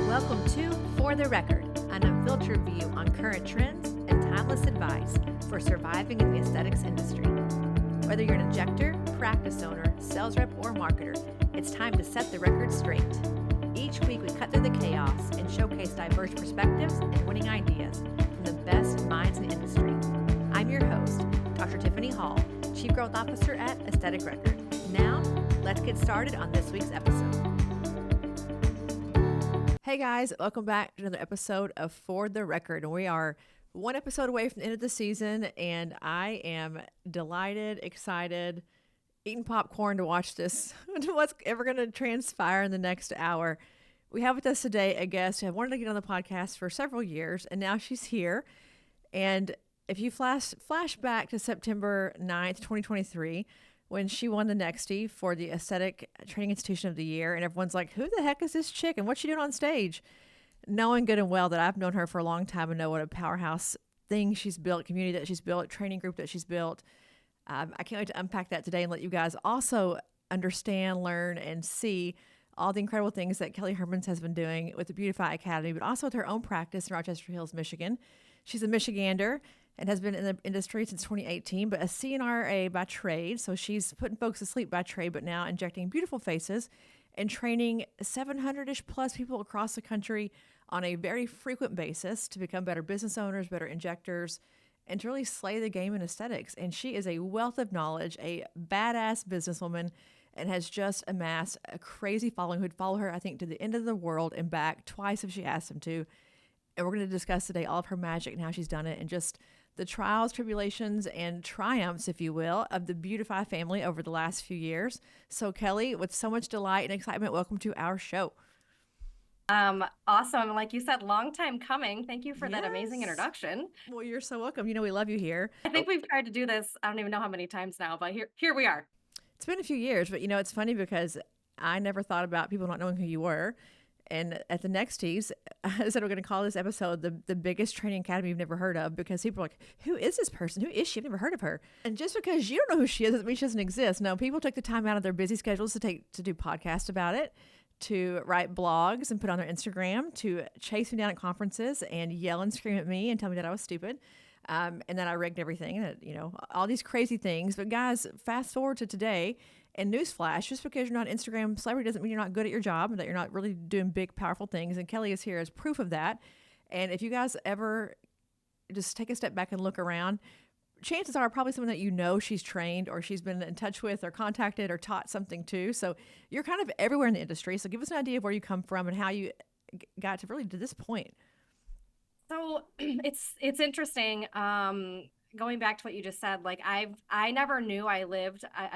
Welcome to For the Record, an unfiltered view on current trends and timeless advice for surviving in the aesthetics industry. Whether you're an injector, practice owner, sales rep, or marketer, it's time to set the record straight. Each week we cut through the chaos and showcase diverse perspectives and winning ideas from the best minds in the industry. I'm your host, Dr. Tiffany Hall, Chief Growth Officer at Aesthetic Record. Now, let's get started on this week's episode. Hey guys, welcome back to another episode of For the Record. And we are one episode away from the end of the season, and I am delighted, excited, eating popcorn to watch this, what's ever going to transpire in the next hour. We have with us today a guest who I wanted to get on the podcast for several years, and now she's here. And if you flash back to September 9th, 2023, when she won the Nexties for the Aesthetic Training Institution of the Year, and everyone's like, who the heck is this chick and what's she doing on stage? Knowing good and well that I've known her for a long time and know what a powerhouse thing she's built, community that she's built, training group that she's built. I can't wait to unpack that today and let you guys also understand, learn, and see all the incredible things that Kelly Hermans has been doing with the Beautiphi Academy, but also with her own practice in Rochester Hills, Michigan. She's a Michigander and has been in the industry since 2018, but a CRNA by trade. So she's putting folks to sleep by trade, but now injecting beautiful faces and training 700-ish plus people across the country on a very frequent basis to become better business owners, better injectors, and to really slay the game in aesthetics. And she is a wealth of knowledge, a badass businesswoman, and has just amassed a crazy following who'd follow her, I think, to the end of the world and back twice if she asked them to. And we're going to discuss today all of her magic and how she's done it and just the trials, tribulations, and triumphs, if you will, of the Beautiphi family over the last few years. So Kelly, with so much delight and excitement, welcome to our show. Awesome. Like you said, long time coming. Thank you for that amazing introduction. Well, you're so welcome. You know, we love you here. I think we've tried to do this, I don't even know how many times now, but here we are. It's been a few years, but you know, it's funny because I never thought about people not knowing who you were. And at the Nexties, I said we're going to call this episode the biggest training academy you've never heard of, because people are like, who is this person? Who is she? I've never heard of her. And just because you don't know who she is doesn't mean she doesn't exist. No, people took the time out of their busy schedules to do podcasts about it, to write blogs and put on their Instagram, to chase me down at conferences and yell and scream at me and tell me that I was stupid. And that I rigged everything, and you know, all these crazy things. But guys, fast forward to today, and newsflash, just because you're not an Instagram celebrity doesn't mean you're not good at your job and that you're not really doing big, powerful things. And Kelly is here as proof of that. And if you guys ever just take a step back and look around, chances are probably someone that you know she's trained or she's been in touch with or contacted or taught something to. So you're kind of everywhere in the industry. So give us an idea of where you come from and how you got to really to this point. So it's interesting. Going back to what you just said, like I never knew I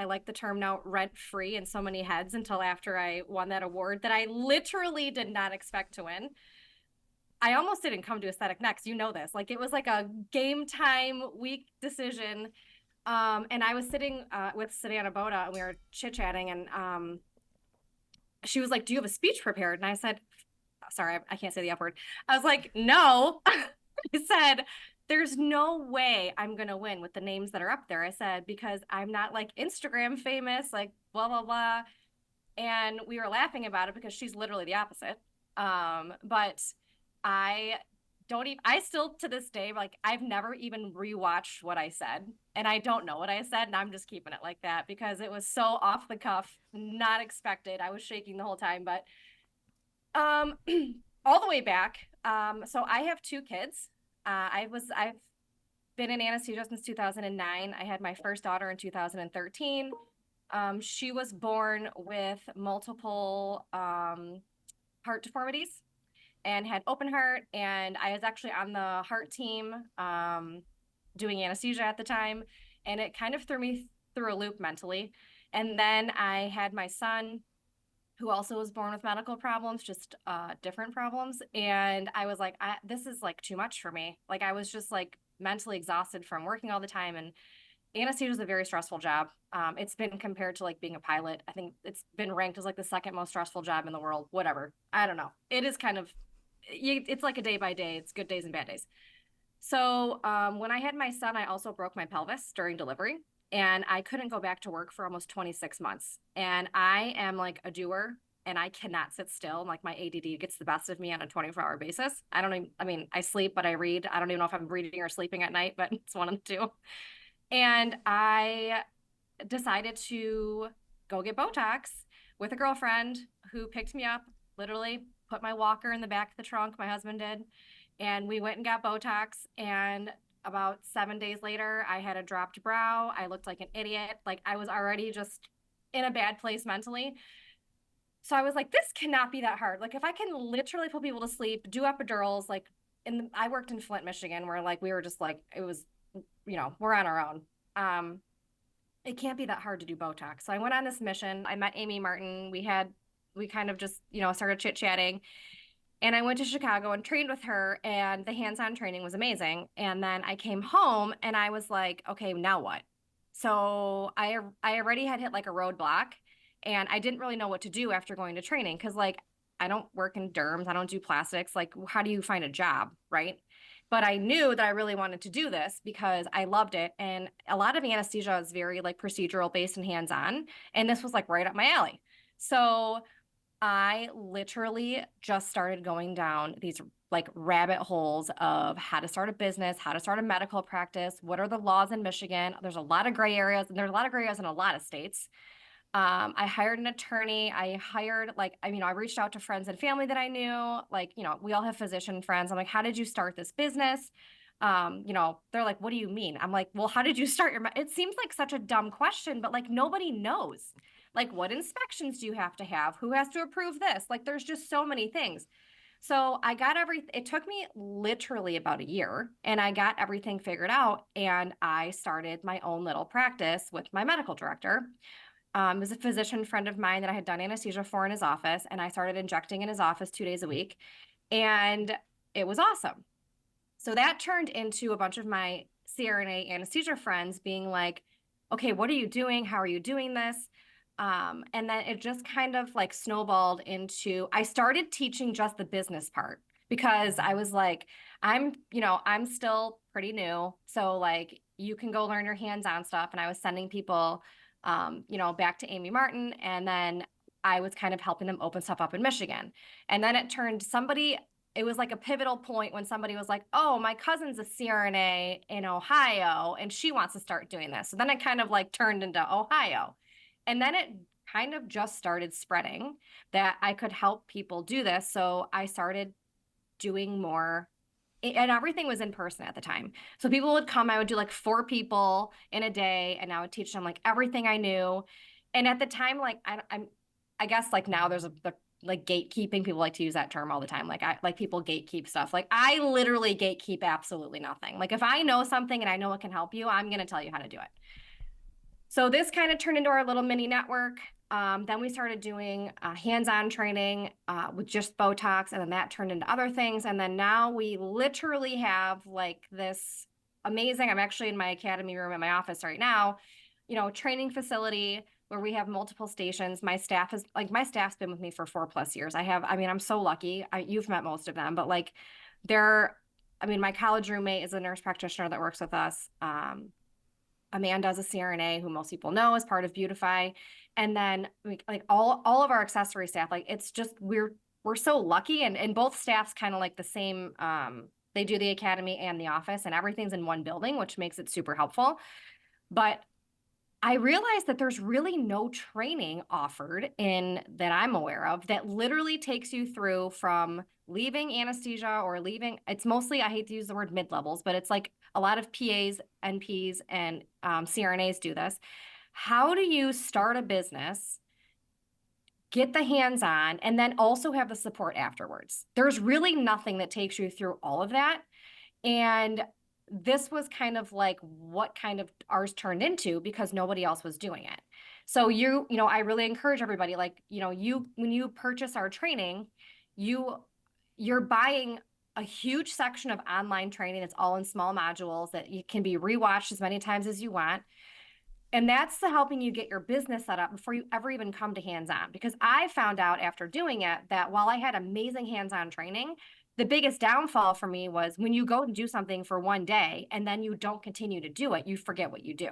like the term now, rent free in so many heads, until after I won that award that I literally did not expect to win. I almost didn't come to Aesthetic Next. You know this. Like, it was like a game time week decision. And I was sitting with Savannah Boda, and we were chit-chatting, and she was like, do you have a speech prepared? And I said, sorry, I can't say the F word. I was like, no. I said, there's no way I'm going to win with the names that are up there. I said, because I'm not like Instagram famous, like blah, blah, blah. And we were laughing about it because she's literally the opposite. But I still to this day, like, I've never even rewatched what I said, and I don't know what I said, and I'm just keeping it like that because it was so off the cuff, not expected. I was shaking the whole time, but all the way back. So I have two kids. I've been in anesthesia since 2009. I had my first daughter in 2013. She was born with multiple heart deformities and had open heart. And I was actually on the heart team doing anesthesia at the time. And it kind of threw me through a loop mentally. And then I had my son, who also was born with medical problems, just different problems. And I was like, this is like too much for me. Like, I was just like mentally exhausted from working all the time. And anesthesia is a very stressful job. It's been compared to like being a pilot. I think it's been ranked as like the second most stressful job in the world, whatever. I don't know. It is kind of, it's like a day by day. It's good days and bad days. So when I had my son, I also broke my pelvis during delivery. And I couldn't go back to work for almost 26 months. And I am like a doer. and I cannot sit still. Like my ADD gets the best of me on a 24-hour basis. I don't even, I mean, I sleep, but I read. I don't even know if I'm reading or sleeping at night, but it's one of the two. And I decided to go get Botox with a girlfriend who picked me up, literally put my walker in the back of the trunk, my husband did, and we went and got Botox. And about 7 days later, I had a dropped brow. I looked like an idiot. Like I was already just in a bad place mentally. So I was like, this cannot be that hard. Like if I can literally put people to sleep, do epidurals, like I worked in Flint, Michigan, where like we were just like, it was, we're on our own. It can't be that hard to do Botox. So I went on this mission. I met Amy Martin. We kind of just, started chit-chatting. And I went to Chicago and trained with her, and the hands-on training was amazing. And then I came home and I was like, okay, now what? So I already had hit like a roadblock, and I didn't really know what to do after going to training. Cause like I don't work in derms, I don't do plastics. Like, how do you find a job? Right. But I knew that I really wanted to do this because I loved it. And a lot of anesthesia is very like procedural based and hands-on. And this was like right up my alley. So I literally just started going down these like rabbit holes of how to start a business, how to start a medical practice, what are the laws in Michigan. There's a lot of gray areas, and there's a lot of gray areas in a lot of states. I hired an attorney. I reached out to friends and family that I knew. Like, we all have physician friends. I'm like, how did you start this business? They're like, what do you mean? I'm like, well, how did you start it seems like such a dumb question, but like nobody knows. Like, what inspections do you have to have? Who has to approve this? Like, there's just so many things. So I got it took me literally about a year, and I got everything figured out, and I started my own little practice with my medical director. It was a physician friend of mine that I had done anesthesia for in his office, and I started injecting in his office 2 days a week, and it was awesome. So that turned into a bunch of my CRNA anesthesia friends being like, okay, what are you doing? How are you doing this? And then it just kind of like snowballed into, I started teaching just the business part because I was like, I'm still pretty new. So like you can go learn your hands-on stuff. And I was sending people, back to Amy Martin. And then I was kind of helping them open stuff up in Michigan. And then it was like a pivotal point when somebody was like, oh, my cousin's a CRNA in Ohio and she wants to start doing this. So then it kind of like turned into Ohio. And then it kind of just started spreading that I could help people do this. So I started doing more, and everything was in person at the time. So people would come, I would do like 4 people in a day, and I would teach them like everything I knew. And at the time, like I guess like now there's like gatekeeping. People like to use that term all the time. Like people gatekeep stuff. Like I literally gatekeep absolutely nothing. Like if I know something and I know it can help you, I'm going to tell you how to do it. So this kind of turned into our little mini network. Then we started doing hands-on training with just Botox, and then that turned into other things. And then now we literally have like this amazing, I'm actually in my academy room at my office right now, training facility where we have multiple stations. My staff's been with me for 4+ years. I'm so lucky. You've met most of them, but like my college roommate is a nurse practitioner that works with us. Amanda's a CRNA, who most people know is part of Beautiphi. And then like all of our accessory staff, like it's just, we're so lucky. And both staffs kind of like the same, they do the academy and the office, and everything's in one building, which makes it super helpful. But I realized that there's really no training offered that I'm aware of that literally takes you through from leaving anesthesia or it's mostly, I hate to use the word mid-levels, but it's like a lot of PAs, NPs, and CRNAs do this. How do you start a business, get the hands-on, and then also have the support afterwards? There's really nothing that takes you through all of that. And this was kind of like what kind of ours turned into because nobody else was doing it. So I really encourage everybody, like, when you purchase our training, you're buying a huge section of online training that's all in small modules that you can be rewatched as many times as you want. And that's helping you get your business set up before you ever even come to hands-on. Because I found out after doing it that while I had amazing hands-on training, the biggest downfall for me was when you go and do something for one day and then you don't continue to do it, you forget what you do.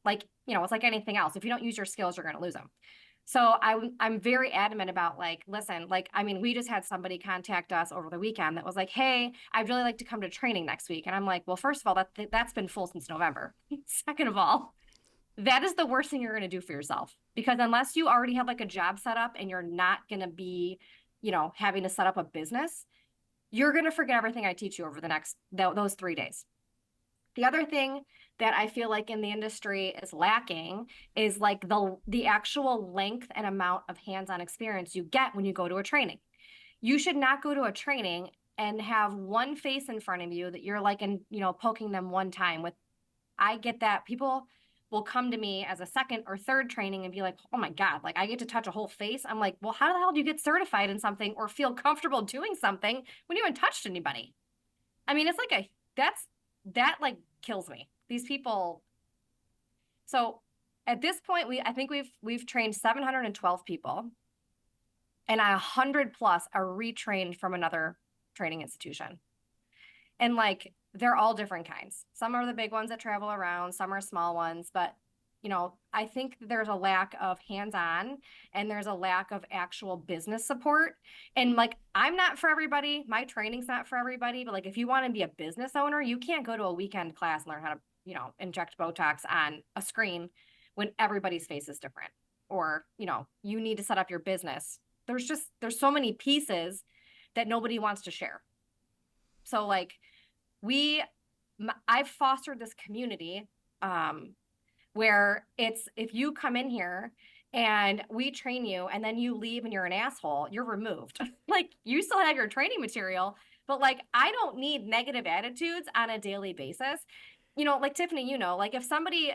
Like, it's like anything else. If you don't use your skills, you're going to lose them. So I'm very adamant about like, listen, like, I mean, we just had somebody contact us over the weekend that was like, hey, I'd really like to come to training next week. And I'm like, well, first of all, that's been full since November. Second of all, that is the worst thing you're going to do for yourself, because unless you already have like a job set up and you're not going to be, having to set up a business, you're going to forget everything I teach you over the next, those 3 days. The other thing that I feel like in the industry is lacking is like the actual length and amount of hands-on experience you get when you go to a training. You should not go to a training and have one face in front of you that you're like, poking them one time with. I get that people will come to me as a second or third training and be like, oh my God, like I get to touch a whole face. I'm like, well, how the hell do you get certified in something or feel comfortable doing something when you haven't touched anybody? I mean, it's like that like kills me. These people. So at this point, I think we've trained 712 people, and 100 plus are retrained from another training institution. And like, they're all different kinds. Some are the big ones that travel around, some are small ones, but I think there's a lack of hands-on and there's a lack of actual business support. And like, I'm not for everybody. My training's not for everybody, but like, if you want to be a business owner, you can't go to a weekend class and learn how to, inject Botox on a screen when everybody's face is different. Or, you need to set up your business. There's so many pieces that nobody wants to share. So like, I've fostered this community, where it's, if you come in here and we train you and then you leave and you're an asshole, you're removed. Like, you still have your training material, but like, I don't need negative attitudes on a daily basis. Like Tiffany, like if somebody,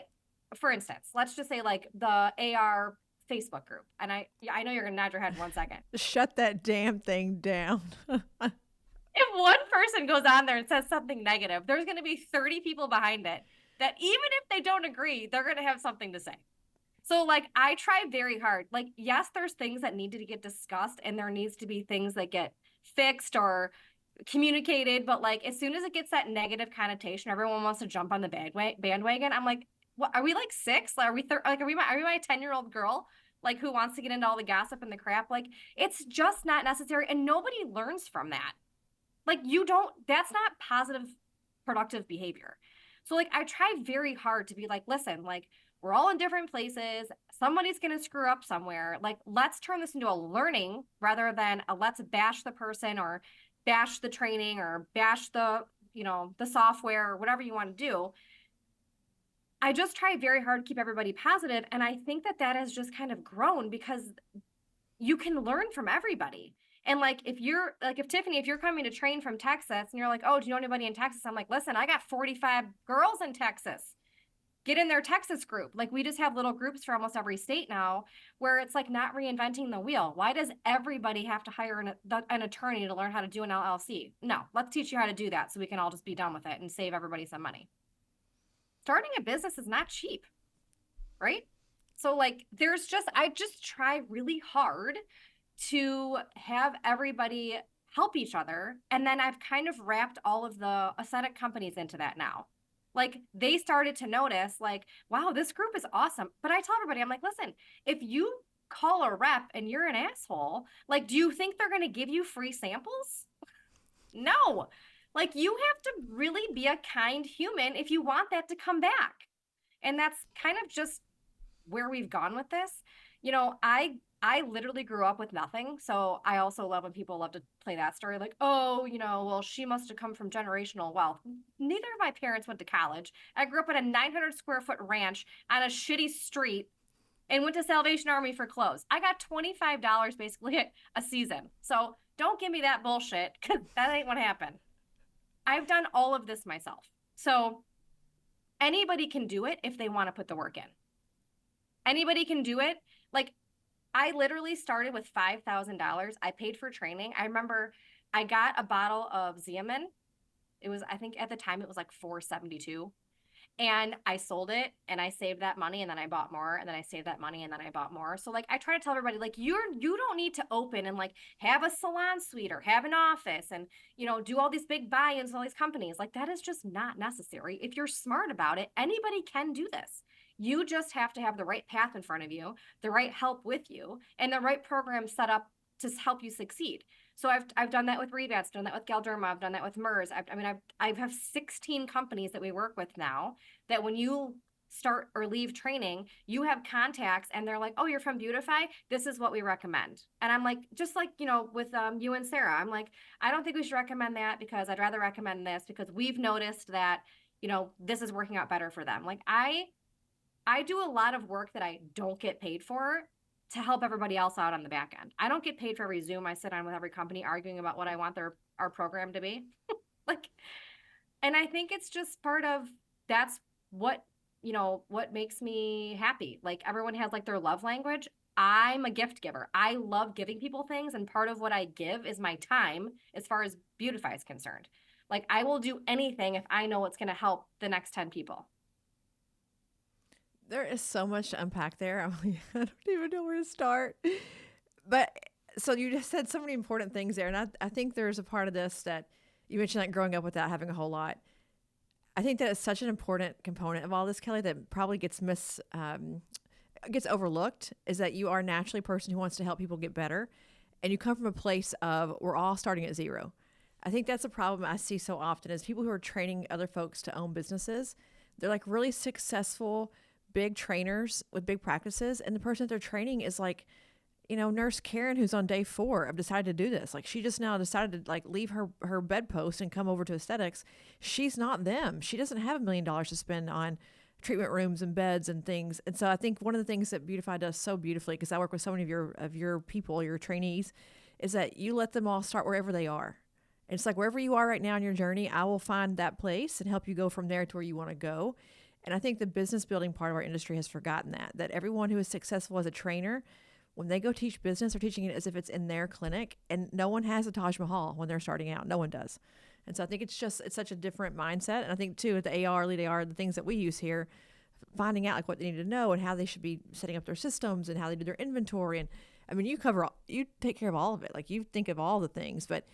for instance, let's just say like the AR Facebook group, and I know you're gonna nod your head in 1 second. Shut that damn thing down. If one person goes on there and says something negative, there's going to be 30 people behind it that even if they don't agree, they're going to have something to say. So like, I try very hard. Like, yes, there's things that need to get discussed and there needs to be things that get fixed or communicated. But like, as soon as it gets that negative connotation, everyone wants to jump on the bandwagon. I'm like, what, are we like 6? Are we are we my 10-year-old girl? Like, who wants to get into all the gossip and the crap? Like, it's just not necessary. And nobody learns from that. Like, that's not positive, productive behavior. So like, I try very hard to be like, listen, like, we're all in different places. Somebody's going to screw up somewhere. Like, let's turn this into a learning rather than a let's bash the person or bash the training or bash the, the software or whatever you want to do. I just try very hard to keep everybody positive. And I think that has just kind of grown because you can learn from everybody. And like, if Tiffany, if you're coming to train from Texas and you're like, oh, do you know anybody in Texas? I'm like, listen, I got 45 girls in Texas. Get in their Texas group. Like, we just have little groups for almost every state now where it's like not reinventing the wheel. Why does everybody have to hire an attorney to learn how to do an LLC? No, let's teach you how to do that so we can all just be done with it and save everybody some money. Starting a business is not cheap, right? So like, I just try really hard to have everybody help each other. And then I've kind of wrapped all of the aesthetic companies into that now. Like, they started to notice like, wow, this group is awesome. But I tell everybody, I'm like, listen, if you call a rep and you're an asshole, like, do you think they're going to give you free samples? No. Like, you have to really be a kind human if you want that to come back. And that's kind of just where we've gone with this. I literally grew up with nothing. So I also love when people love to play that story. Like, oh, well, she must have come from generational wealth. Neither of my parents went to college. I grew up in a 900 square foot ranch on a shitty street and went to Salvation Army for clothes. I got $25 basically a season. So don't give me that bullshit, because that ain't what happened. I've done all of this myself. So anybody can do it if they want to put the work in. Anybody can do it. Like, I literally started with $5,000. I paid for training. I remember I got a bottle of Xeomin. It was, I think at the time it was like $4.72. And I sold it and I saved that money and then I bought more and then I saved that money and then I bought more. So like, I try to tell everybody, like, you don't need to open and like have a salon suite or have an office and, do all these big buy-ins with all these companies. Like, that is just not necessary. If you're smart about it, anybody can do this. You just have to have the right path in front of you, the right help with you, and the right program set up to help you succeed. So I've done that with Rebats, done that with Galderma, I've done that with MERS. I have 16 companies that we work with now that when you start or leave training, you have contacts and they're like, oh, you're from Beautiphi? This is what we recommend. And I'm like, just like, with you and Sarah, I'm like, I don't think we should recommend that because I'd rather recommend this because we've noticed that, this is working out better for them. Like I do a lot of work that I don't get paid for to help everybody else out on the back end. I don't get paid for every Zoom I sit on with every company arguing about what I want our program to be. Like, and I think it's just part of that's what what makes me happy. Like everyone has like their love language. I'm a gift giver. I love giving people things, and part of what I give is my time as far as Beautiphi is concerned. Like I will do anything if I know it's going to help the next 10 people. There is so much to unpack there. I'm like, I don't even know where to start. But so you just said so many important things there. And I think there's a part of this that you mentioned, like growing up without having a whole lot. I think that is such an important component of all this, Kelly, that probably gets gets overlooked, is that you are naturally a person who wants to help people get better. And you come from a place of we're all starting at zero. I think that's a problem I see so often is people who are training other folks to own businesses. They're like really successful, big trainers with big practices. And the person that they're training is like, Nurse Karen, who's on day 4 of decided to do this. Like she just now decided to like leave her bedpost and come over to aesthetics. She's not them. She doesn't have $1 million to spend on treatment rooms and beds and things. And so I think one of the things that Beautiphi does so beautifully, because I work with so many of your people, your trainees, is that you let them all start wherever they are. And it's like wherever you are right now in your journey, I will find that place and help you go from there to where you want to go. And I think the business building part of our industry has forgotten that everyone who is successful as a trainer, when they go teach business, they're teaching it as if it's in their clinic, and no one has a Taj Mahal when they're starting out. No one does. And so I think it's such a different mindset. And I think too, the AR, lead AR, the things that we use here, finding out like what they need to know and how they should be setting up their systems and how they do their inventory. And I mean, you take care of all of it. Like you think of all the things, but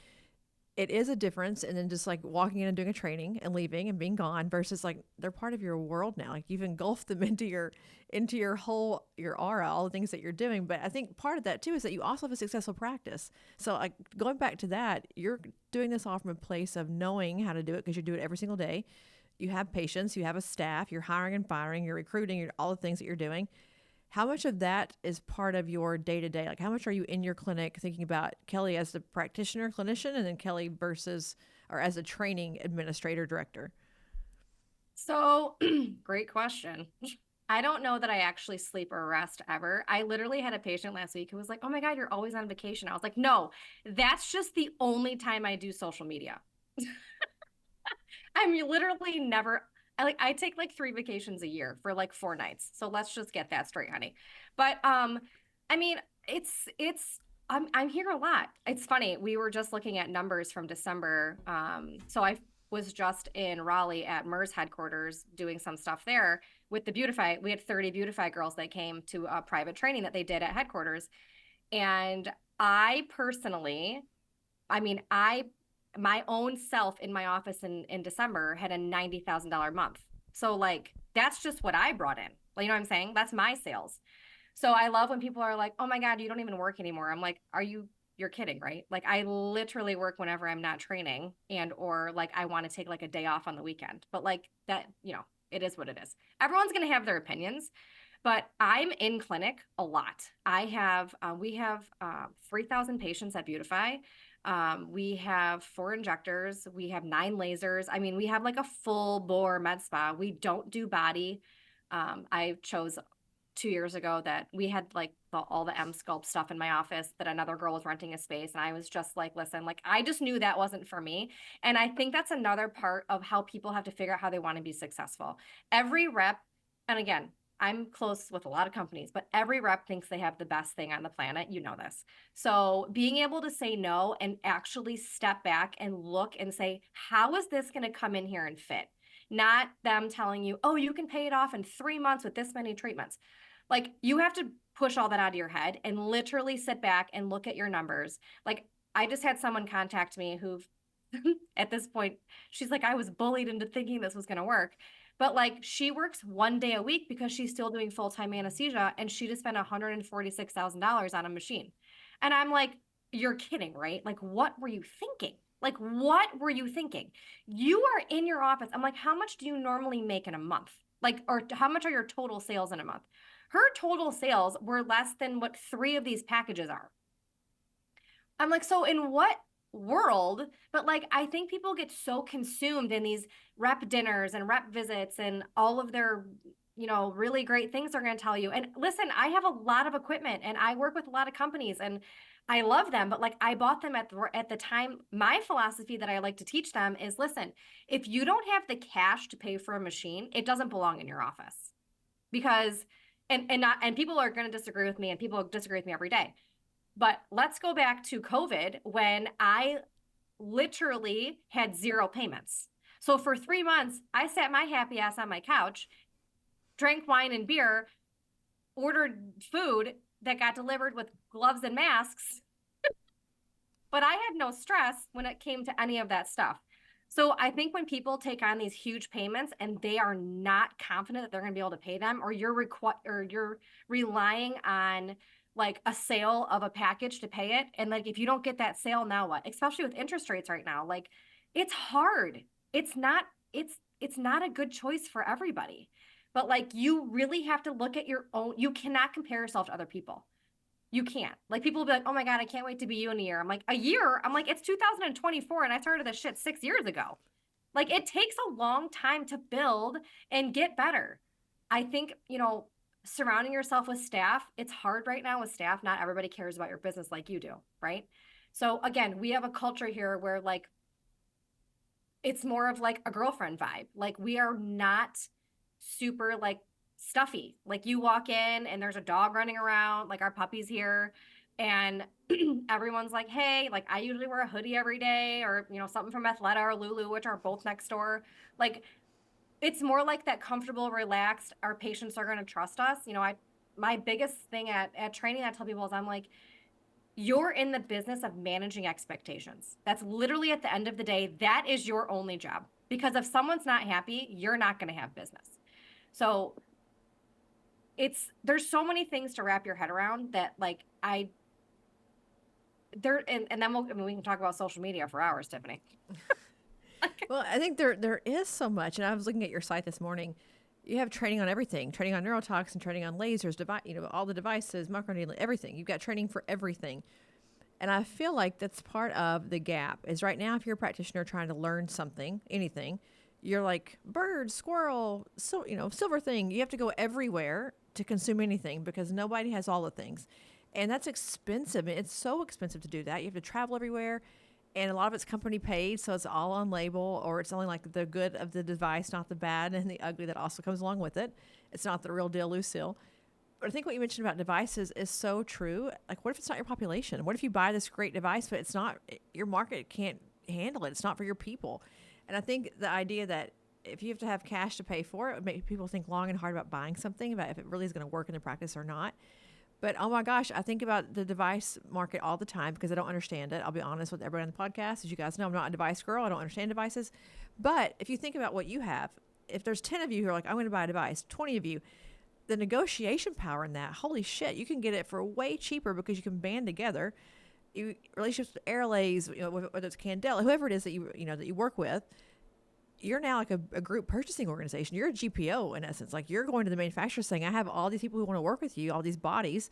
it is a difference. And then just like walking in and doing a training and leaving and being gone versus like they're part of your world now. Like you've engulfed them into your whole, your aura, all the things that you're doing. But I think part of that too is that you also have a successful practice. So like going back to that, you're doing this all from a place of knowing how to do it because you do it every single day. You have patients, you have a staff, you're hiring and firing, you're recruiting, all the things that you're doing. How much of that is part of your day-to-day? Like how much are you in your clinic thinking about Kelly as the practitioner, clinician, and then Kelly or as a training administrator, director? So great question. I don't know that I actually sleep or rest ever. I literally had a patient last week who was like, oh my God, you're always on vacation. I was like, no, that's just the only time I do social media. I'm literally never, I take like 3 vacations a year for like 4 nights. So let's just get that straight, honey. But I mean, I'm here a lot. It's funny. We were just looking at numbers from December. So I was just in Raleigh at MERS headquarters doing some stuff there with the Beautiphi. We had 30 Beautiphi girls that came to a private training that they did at headquarters. And I personally, my own self in my office in December had a $90,000 month. So like, that's just what I brought in. Like, you know what I'm saying? That's my sales. So I love when people are like, oh my God, you don't even work anymore. I'm like, you're kidding, right? Like I literally work whenever I'm not training or like, I want to take like a day off on the weekend, but like that, it is what it is. Everyone's going to have their opinions, but I'm in clinic a lot. We have 3,000 patients at Beautiphi. We have 4 injectors. We have 9 lasers. I mean, we have like a full bore med spa. We don't do body. I chose 2 years ago that we had like all the M Sculpt stuff in my office that another girl was renting a space. And I was just like, listen, like, I just knew that wasn't for me. And I think that's another part of how people have to figure out how they want to be successful. Every rep, and again, I'm close with a lot of companies, but every rep thinks they have the best thing on the planet. You know this. So being able to say no and actually step back and look and say, how is this going to come in here and fit? Not them telling you, oh, you can pay it off in 3 months with this many treatments. Like you have to push all that out of your head and literally sit back and look at your numbers. Like I just had someone contact me who at this point, she's like, I was bullied into thinking this was going to work. But like she works 1 day a week because she's still doing full-time anesthesia, and she just spent $146,000 on a machine. And I'm like, you're kidding, right? Like, what were you thinking? Like, what were you thinking? You are in your office. I'm like, how much do you normally make in a month? Like, or how much are your total sales in a month? Her total sales were less than what 3 of these packages are. I'm like, so in what world? But like, I think people get so consumed in these rep dinners and rep visits and all of their, really great things they're going to tell you. And listen, I have a lot of equipment and I work with a lot of companies and I love them, but like I bought them at the time. My philosophy that I like to teach them is, listen, if you don't have the cash to pay for a machine, it doesn't belong in your office. Because and people are going to disagree with me, and people disagree with me every day. But let's go back to COVID when I literally had 0 payments. So for 3 months, I sat my happy ass on my couch, drank wine and beer, ordered food that got delivered with gloves and masks, but I had no stress when it came to any of that stuff. So I think when people take on these huge payments and they are not confident that they're going to be able to pay them, or you're relying on like a sale of a package to pay it, and like if you don't get that sale, now what? Especially with interest rates right now, like it's hard. It's not a good choice for everybody. But like you really have to look at your own. You cannot compare yourself to other people. You can't. Like people will be like, oh my God, I can't wait to be you in a year. I'm like, a year? I'm like, it's 2024 and I started this shit 6 years ago. Like it takes a long time to build and get better. I think, surrounding yourself with staff, it's hard right now with staff. Not everybody cares about your business like you do, right? So again, we have a culture here where like it's more of like a girlfriend vibe. Like we are not super like stuffy. Like you walk in and there's a dog running around, like our puppy's here, and everyone's like, hey, like I usually wear a hoodie every day, or something from Athleta or Lulu, which are both next door. Like it's more like that comfortable, relaxed, our patients are going to trust us. My biggest thing at training I tell people is I'm like, you're in the business of managing expectations. That's literally at the end of the day, that is your only job. Because if someone's not happy, you're not going to have business. So there's so many things to wrap your head around that like and then we can talk about social media for hours, Tiffany. Well, I think there is so much, and I was looking at your site this morning. You have training on everything, training on neurotoxin, training on lasers, all the devices, microneedling, everything. You've got training for everything. And I feel like that's part of the gap is right now, if you're a practitioner trying to learn something, anything, you're like bird, squirrel, silver thing. You have to go everywhere to consume anything because nobody has all the things. And that's expensive. It's so expensive to do that. You have to travel everywhere. And a lot of it's company paid, so it's all on label, or it's only like the good of the device, not the bad and the ugly that also comes along with it. It's not the real deal, Lucille. But I think what you mentioned about devices is so true. Like, what if it's not your population? What if you buy this great device, but it's not, your market can't handle it? It's not for your people. And I think the idea that if you have to have cash to pay for it, it would make people think long and hard about buying something, about if it really is going to work in their practice or not. But oh my gosh, I think about the device market all the time because I don't understand it. I'll be honest with everybody on the podcast. As you guys know, I'm not a device girl. I don't understand devices. But if you think about what you have, if there's 10 of you who are like, I'm going to buy a device, 20 of you, the negotiation power in that, holy shit, you can get it for way cheaper because you can band together. Relationships with Airlays, whether it's Candela, whoever it is that you work with, you're now like a group purchasing organization. You're a GPO in essence. Like you're going to the manufacturer saying, I have all these people who want to work with you, all these bodies.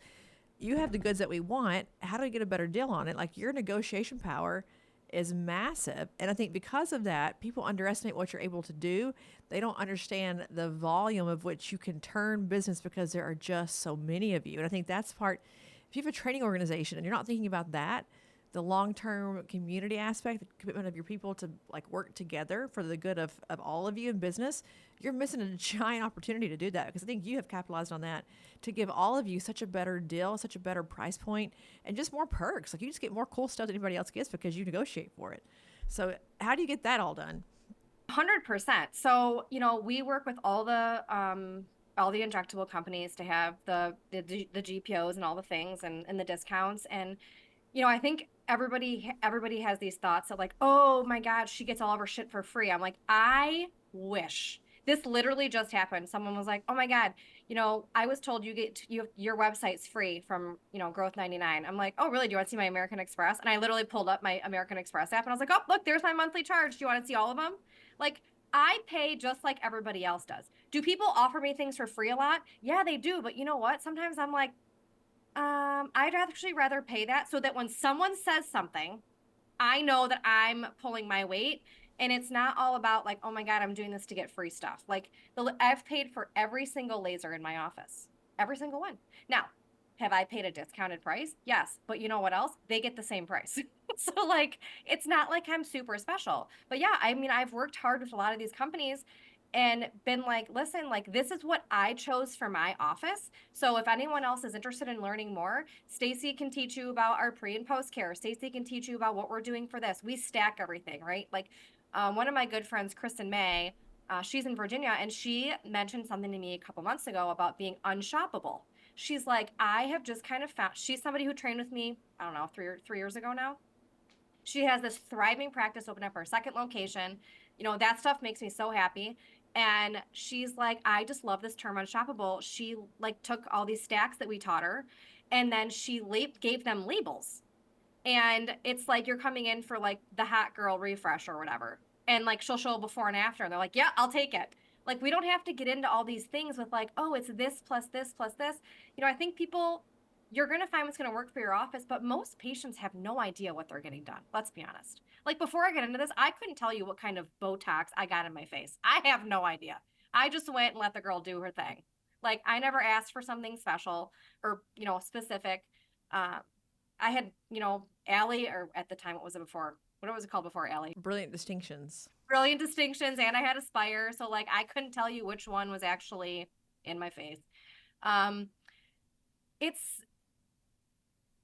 You have the goods that we want. How do we get a better deal on it? Like your negotiation power is massive. And I think because of that, people underestimate what you're able to do. They don't understand the volume of which you can turn business because there are just so many of you. And I think that's part, if you have a training organization and you're not thinking about that, the long-term community aspect, the commitment of your people to like work together for the good of all of you in business, you're missing a giant opportunity to do that because I think you have capitalized on that to give all of you such a better deal, such a better price point, and just more perks. Like you just get more cool stuff than anybody else gets because you negotiate for it. So how do you get that all done? 100%. So, we work with all the injectable companies to have the GPOs and all the things and the discounts. And, I think everybody has these thoughts of like, oh my God, she gets all of her shit for free. I'm like, I wish This literally just happened. Someone was like, "Oh my God, I was told your website's free from, Growth 99." I'm like, "Oh, really? Do you want to see my American Express?" And I literally pulled up my American Express app and I was like, "Oh, look, there's my monthly charge. Do you want to see all of them?" Like, I pay just like everybody else does. Do people offer me things for free a lot? Yeah, they do. But you know what? Sometimes I'm like, I'd actually rather pay that so that when someone says something, I know that I'm pulling my weight, and it's not all about like, oh my God, I'm doing this to get free stuff. Like I've paid for every single laser in my office, every single one. Now, have I paid a discounted price? Yes, but you know what else? They get the same price. So like, it's not like I'm super special. But yeah, I mean, I've worked hard with a lot of these companies and been like, listen, like this is what I chose for my office. So if anyone else is interested in learning more, Stacy can teach you about our pre and post care. Stacy can teach you about what we're doing for this. We stack everything, right? Like one of my good friends, Kristen May, she's in Virginia, and she mentioned something to me a couple months ago about being unshoppable. She's like, I have just kind of found, she's somebody who trained with me, I don't know, 3 years ago now. She has this thriving practice open up her second location. That stuff makes me so happy. And she's like, I just love this term unshoppable. She like took all these stacks that we taught her, and then she gave them labels. And it's like you're coming in for like the hot girl refresh or whatever. And like she'll show before and after, and they're like, yeah, I'll take it. Like we don't have to get into all these things with like, oh, it's this plus this plus this. I think you're going to find what's going to work for your office, but most patients have no idea what they're getting done. Let's be honest. Like before I get into this, I couldn't tell you what kind of Botox I got in my face. I have no idea. I just went and let the girl do her thing. Like I never asked for something special or, specific. Uh, I had, Allie, or at the time, what was it before? What was it called before Allie? Brilliant distinctions. Brilliant distinctions, and I had Aspire. So like I couldn't tell you which one was actually in my face. Um, it's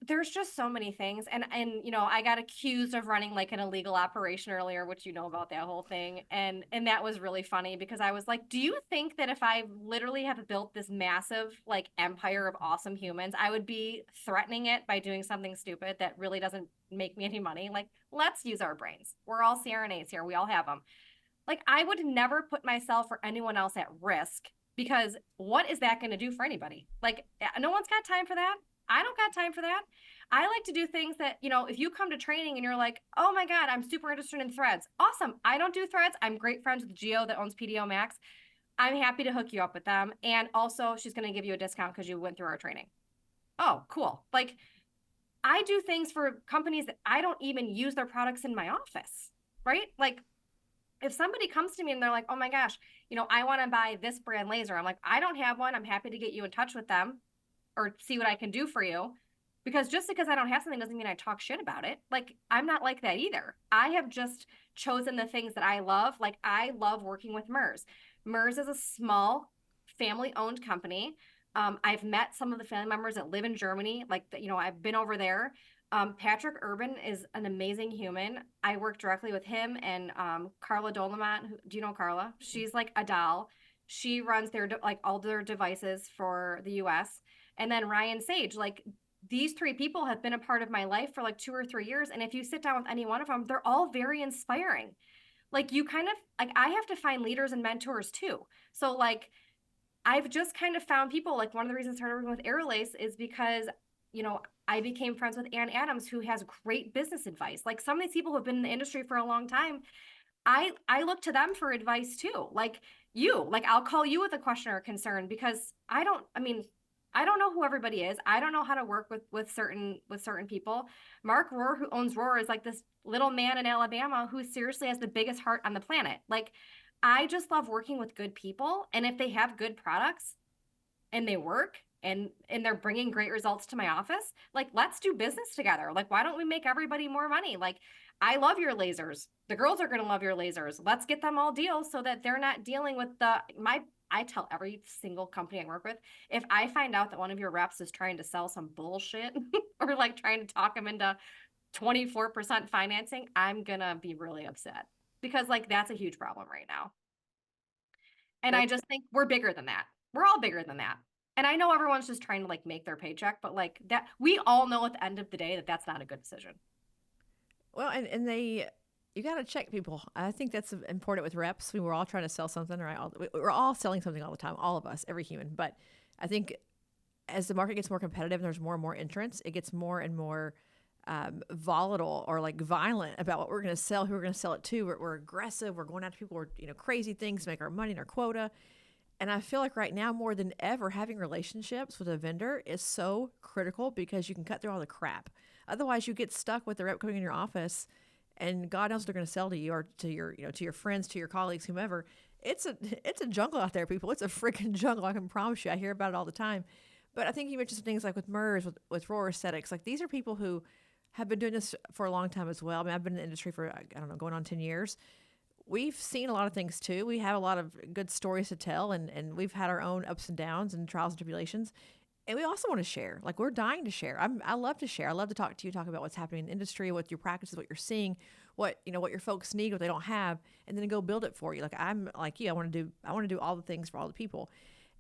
there's just so many things, and I got accused of running like an illegal operation earlier, which you know about that whole thing, and that was really funny because I was like, do you think that if I literally have built this massive like empire of awesome humans, I would be threatening it by doing something stupid that really doesn't make me any money? Like, let's use our brains. We're all CRNAs here. We all have them. Like, I would never put myself or anyone else at risk, because what is that going to do for anybody? Like, no one's got time for that. I don't got time for that. I like to do things that, if you come to training and you're like, oh my God, I'm super interested in threads. Awesome. I don't do threads. I'm great friends with Gio that owns PDO Max. I'm happy to hook you up with them. And also, she's going to give you a discount because you went through our training. Oh, cool. Like, I do things for companies that I don't even use their products in my office, right? Like, if somebody comes to me and they're like, oh my gosh, I want to buy this brand laser. I'm like, I don't have one. I'm happy to get you in touch with them or see what I can do for you. Because just because I don't have something doesn't mean I talk shit about it. Like, I'm not like that either. I have just chosen the things that I love. Like, I love working with MERS. MERS is a small family owned company. I've met some of the family members that live in Germany. Like, I've been over there. Patrick Urban is an amazing human. I work directly with him and Carla Dolomat. Do you know Carla? She's like a doll. She runs like all their devices for the US. And then Ryan Sage, like these three people have been a part of my life for like 2 or 3 years. And if you sit down with any one of them, they're all very inspiring. Like you kind of like, I have to find leaders and mentors too. So like, I've just kind of found people, like one of the reasons I started working with Aerolace is because, I became friends with Ann Adams, who has great business advice. Like some of these people who have been in the industry for a long time, I look to them for advice too. Like I'll call you with a question or concern because I don't know who everybody is. I don't know how to work with certain people. Mark Rohr, who owns Rohr, is like this little man in Alabama who seriously has the biggest heart on the planet. Like I just love working with good people, and if they have good products and they work and they're bringing great results to my office, like let's do business together. Like why don't we make everybody more money? Like I love your lasers. The girls are going to love your lasers. Let's get them all deals so that they're not dealing with I tell every single company I work with, if I find out that one of your reps is trying to sell some bullshit or like trying to talk them into 24% financing, I'm going to be really upset because like that's a huge problem right now. And I just think we're bigger than that. We're all bigger than that. And I know everyone's just trying to like make their paycheck, but like that, we all know at the end of the day that that's not a good decision. Well, and they You got to check people. I think that's important with reps. We were all trying to sell something, right? We're all selling something all the time, all of us, every human. But I think as the market gets more competitive and there's more and more entrants, it gets more and more volatile or like violent about what we're going to sell, who we're going to sell it to. We're aggressive. We're going after people. We're crazy things to make our money and our quota. And I feel like right now more than ever, having relationships with a vendor is so critical because you can cut through all the crap. Otherwise, you get stuck with the rep coming in your office, and God knows what they're going to sell to you or to your to your friends, to your colleagues, whomever. It's a jungle out there, people. It's a freaking jungle. I can promise you. I hear about it all the time. But I think you mentioned some things like with MERS, with Roar Aesthetics. Like these are people who have been doing this for a long time as well. I mean, I've been in the industry for, I don't know, going on 10 years. We've seen a lot of things too. We have a lot of good stories to tell, and we've had our own ups and downs and trials and tribulations. And we also want to share. Like we're dying to share. I love to share. I love to talk to you, talk about what's happening in the industry, what your practices, what you're seeing, what what your folks need, what they don't have, and then go build it for you. Like I'm like you. I want to do all the things for all the people,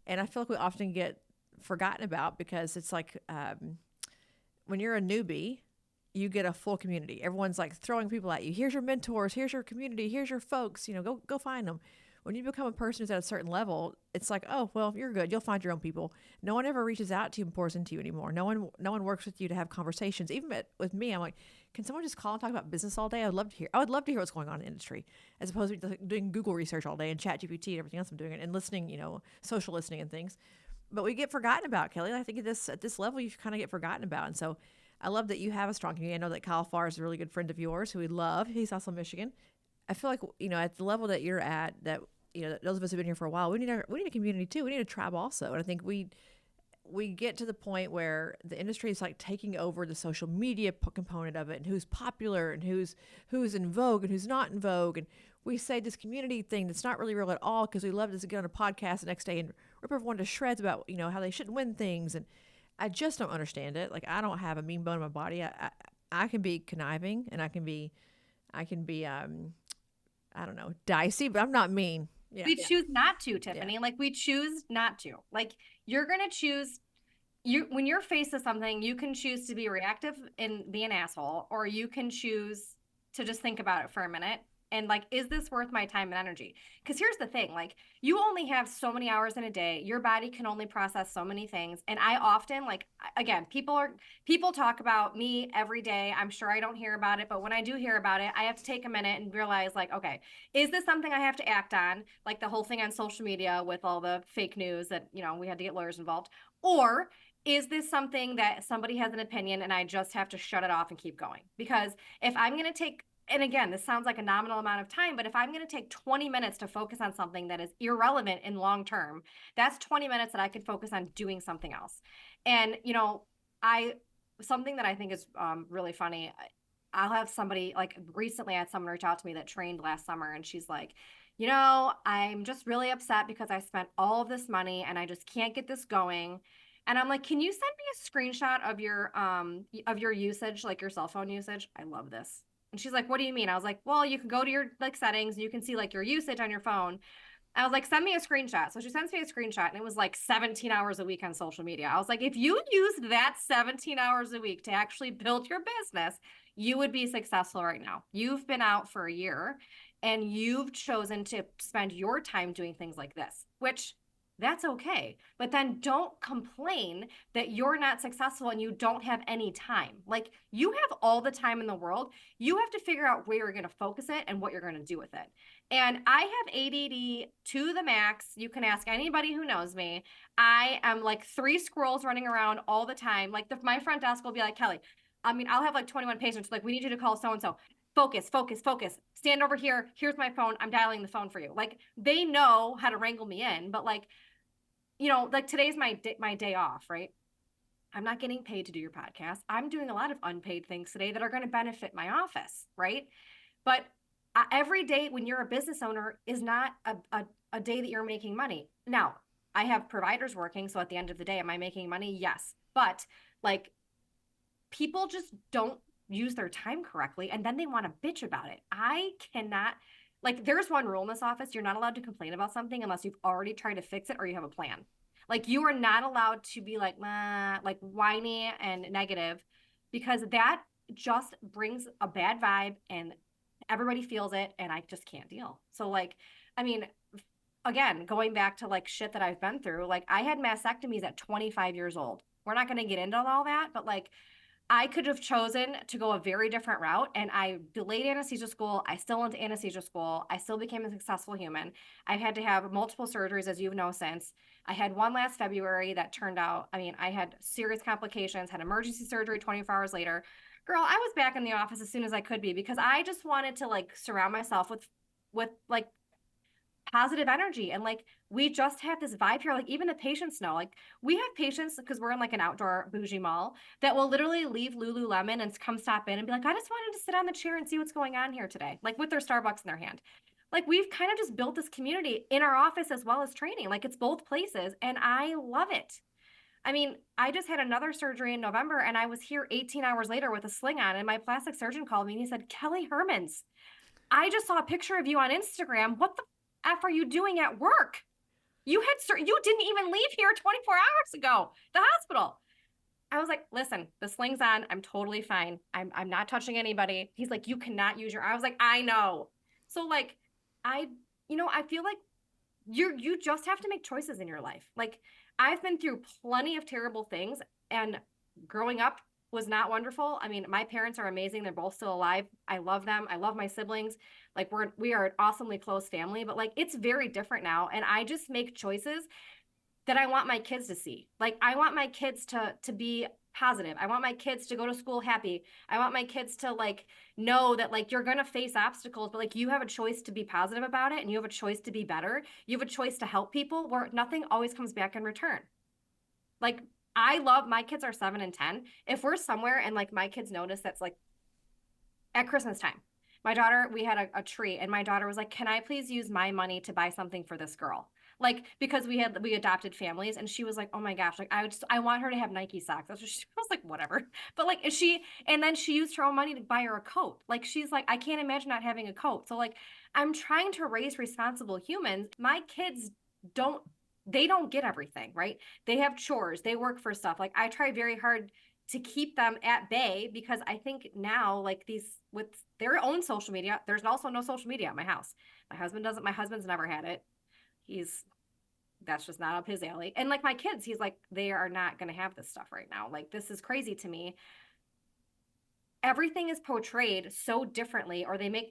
and I feel like we often get forgotten about because it's like when you're a newbie, you get a full community. Everyone's like throwing people at you. Here's your mentors. Here's your community. Here's your folks. Go find them. When you become a person who's at a certain level, it's like, oh well, you're good. You'll find your own people. No one ever reaches out to you and pours into you anymore. No one works with you to have conversations. Even with me, I'm like, can someone just call and talk about business all day? I'd love to hear. I would love to hear what's going on in the industry, as opposed to doing Google research all day and Chat GPT and everything else I'm doing, and listening, social listening and things. But we get forgotten about, Kelly. I think at this level, you kind of get forgotten about, and so I love that you have a strong community. I know that Kyle Farr is a really good friend of yours who we love. He's also Michigan. I feel like, at the level that you're at, that, those of us who've been here for a while, we need a community too. We need a tribe also. And I think we get to the point where the industry is like taking over the social media component of it, and who's popular and who's in vogue and who's not in vogue. And we say this community thing that's not really real at all because we love to get on a podcast the next day and rip everyone to shreds about, how they shouldn't win things. And I just don't understand it. Like I don't have a mean bone in my body. I can be conniving, and I can be I don't know, dicey, but I'm not mean. Yeah. We choose not to, Tiffany. Yeah. Like we choose not to. Like you're going to choose when you're faced with something, you can choose to be reactive and be an asshole, or you can choose to just think about it for a minute. And like, is this worth my time and energy? Because here's the thing, like you only have so many hours in a day. Your body can only process so many things. And I often again, people talk about me every day. I'm sure I don't hear about it, but when I do hear about it, I have to take a minute and realize like, okay, is this something I have to act on? Like the whole thing on social media with all the fake news that, we had to get lawyers involved. Or is this something that somebody has an opinion and I just have to shut it off and keep going? Because if I'm going to take, and again, this sounds like a nominal amount of time, but if I'm going to take 20 minutes to focus on something that is irrelevant in long term, that's 20 minutes that I could focus on doing something else. And, something that I think is really funny, I'll have somebody, like recently I had someone reach out to me that trained last summer, and she's like, I'm just really upset because I spent all of this money and I just can't get this going. And I'm like, can you send me a screenshot of your usage, like your cell phone usage? I love this. And she's like, what do you mean? I was like, well, you can go to your like settings and you can see like your usage on your phone. I was like, send me a screenshot. So she sends me a screenshot, and it was like 17 hours a week on social media. I was like, if you used that 17 hours a week to actually build your business, you would be successful right now. You've been out for a year and you've chosen to spend your time doing things like this, which that's okay. But then don't complain that you're not successful and you don't have any time. Like you have all the time in the world. You have to figure out where you're going to focus it and what you're going to do with it. And I have ADD to the max. You can ask anybody who knows me. I am like 3 squirrels running around all the time. Like my front desk will be like, Kelly, I'll have like 21 patients. Like, we need you to call so-and-so. Focus. Stand over here. Here's my phone. I'm dialing the phone for you. Like they know how to wrangle me in, but like, like today's my day off, right? I'm not getting paid to do your podcast. I'm doing a lot of unpaid things today that are going to benefit my office, right? But every day when you're a business owner is not a day that you're making money. Now, I have providers working, so at the end of the day, am I making money? Yes. But like people just don't use their time correctly, and then they want to bitch about it. I cannot. Like there's one rule in this office, you're not allowed to complain about something unless you've already tried to fix it or you have a plan. Like you are not allowed to be like whiny and negative, because that just brings a bad vibe and everybody feels it and I just can't deal. So like, I mean, again, going back to like shit that I've been through, like I had mastectomies at 25 years old. We're not going to get into all that, but like I could have chosen to go a very different route, and I delayed anesthesia school. I still went to anesthesia school. I still became a successful human. I've had to have multiple surgeries, as you know, since. I had one last February that turned out, I mean, I had serious complications, had emergency surgery 24 hours later. Girl, I was back in the office as soon as I could be because I just wanted to like surround myself with like positive energy. And like, we just have this vibe here. Like, even the patients know, like, we have patients because we're in like an outdoor bougie mall that will literally leave Lululemon and come stop in and be like, I just wanted to sit on the chair and see what's going on here today, like with their Starbucks in their hand. Like, we've kind of just built this community in our office as well as training. Like, it's both places, and I love it. I mean, I just had another surgery in November and I was here 18 hours later with a sling on, and my plastic surgeon called me and he said, Kelly Hermans, I just saw a picture of you on Instagram. What the F are you doing at work? You didn't even leave here 24 hours ago, the hospital. I was like, listen, the sling's on. I'm totally fine. I'm not touching anybody. He's like, you cannot use I was like, I know. So like, I feel like you just have to make choices in your life. Like, I've been through plenty of terrible things, and growing up was not wonderful. I mean, my parents are amazing. They're both still alive. I love them. I love my siblings. Like, we are an awesomely close family, but like, it's very different now. And I just make choices that I want my kids to see. Like, I want my kids to be positive. I want my kids to go to school happy. I want my kids to like know that like you're going to face obstacles, but like you have a choice to be positive about it, and you have a choice to be better. You have a choice to help people where nothing always comes back in return. Like, I love, my kids are 7 and 10. If we're somewhere and like my kids notice that's like at Christmas time, my daughter, we had a tree, and my daughter was like, can I please use my money to buy something for this girl? Like, because we adopted families, and she was like, oh my gosh, like I want her to have Nike socks. That's what she was like, whatever. But like, and then she used her own money to buy her a coat. Like, she's like, I can't imagine not having a coat. So like, I'm trying to raise responsible humans. My kids they don't get everything, right? They have chores, they work for stuff. Like, I try very hard to keep them at bay, because I think now, like, with their own social media, there's also no social media at my house. My husband's never had it. That's just not up his alley. And like, my kids, he's like, they are not going to have this stuff right now. Like, this is crazy to me. Everything is portrayed so differently, or they make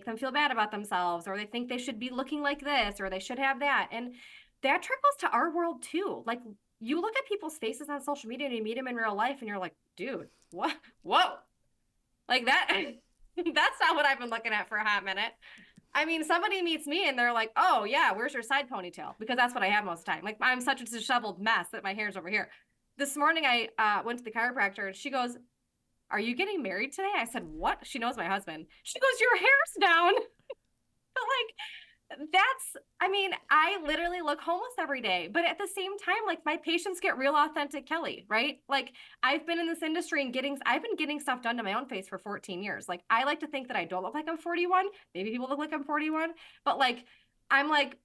them feel bad about themselves, or they think they should be looking like this, or they should have that. And that trickles to our world too. Like, you look at people's faces on social media and you meet them in real life and you're like, dude, what? Whoa. Like that, that's not what I've been looking at for a hot minute. I mean, somebody meets me and they're like, oh yeah, where's your side ponytail? Because that's what I have most of the time. Like, I'm such a disheveled mess that my hair's over here. This morning I went to the chiropractor and she goes, are you getting married today? I said, what? She knows my husband. She goes, your hair's down. But like, I literally look homeless every day, but at the same time, like, my patients get real authentic Kelly, right? Like, I've been in this industry and I've been getting stuff done to my own face for 14 years. Like, I like to think that I don't look like I'm 41. Maybe people look like I'm 41, but like, I'm like,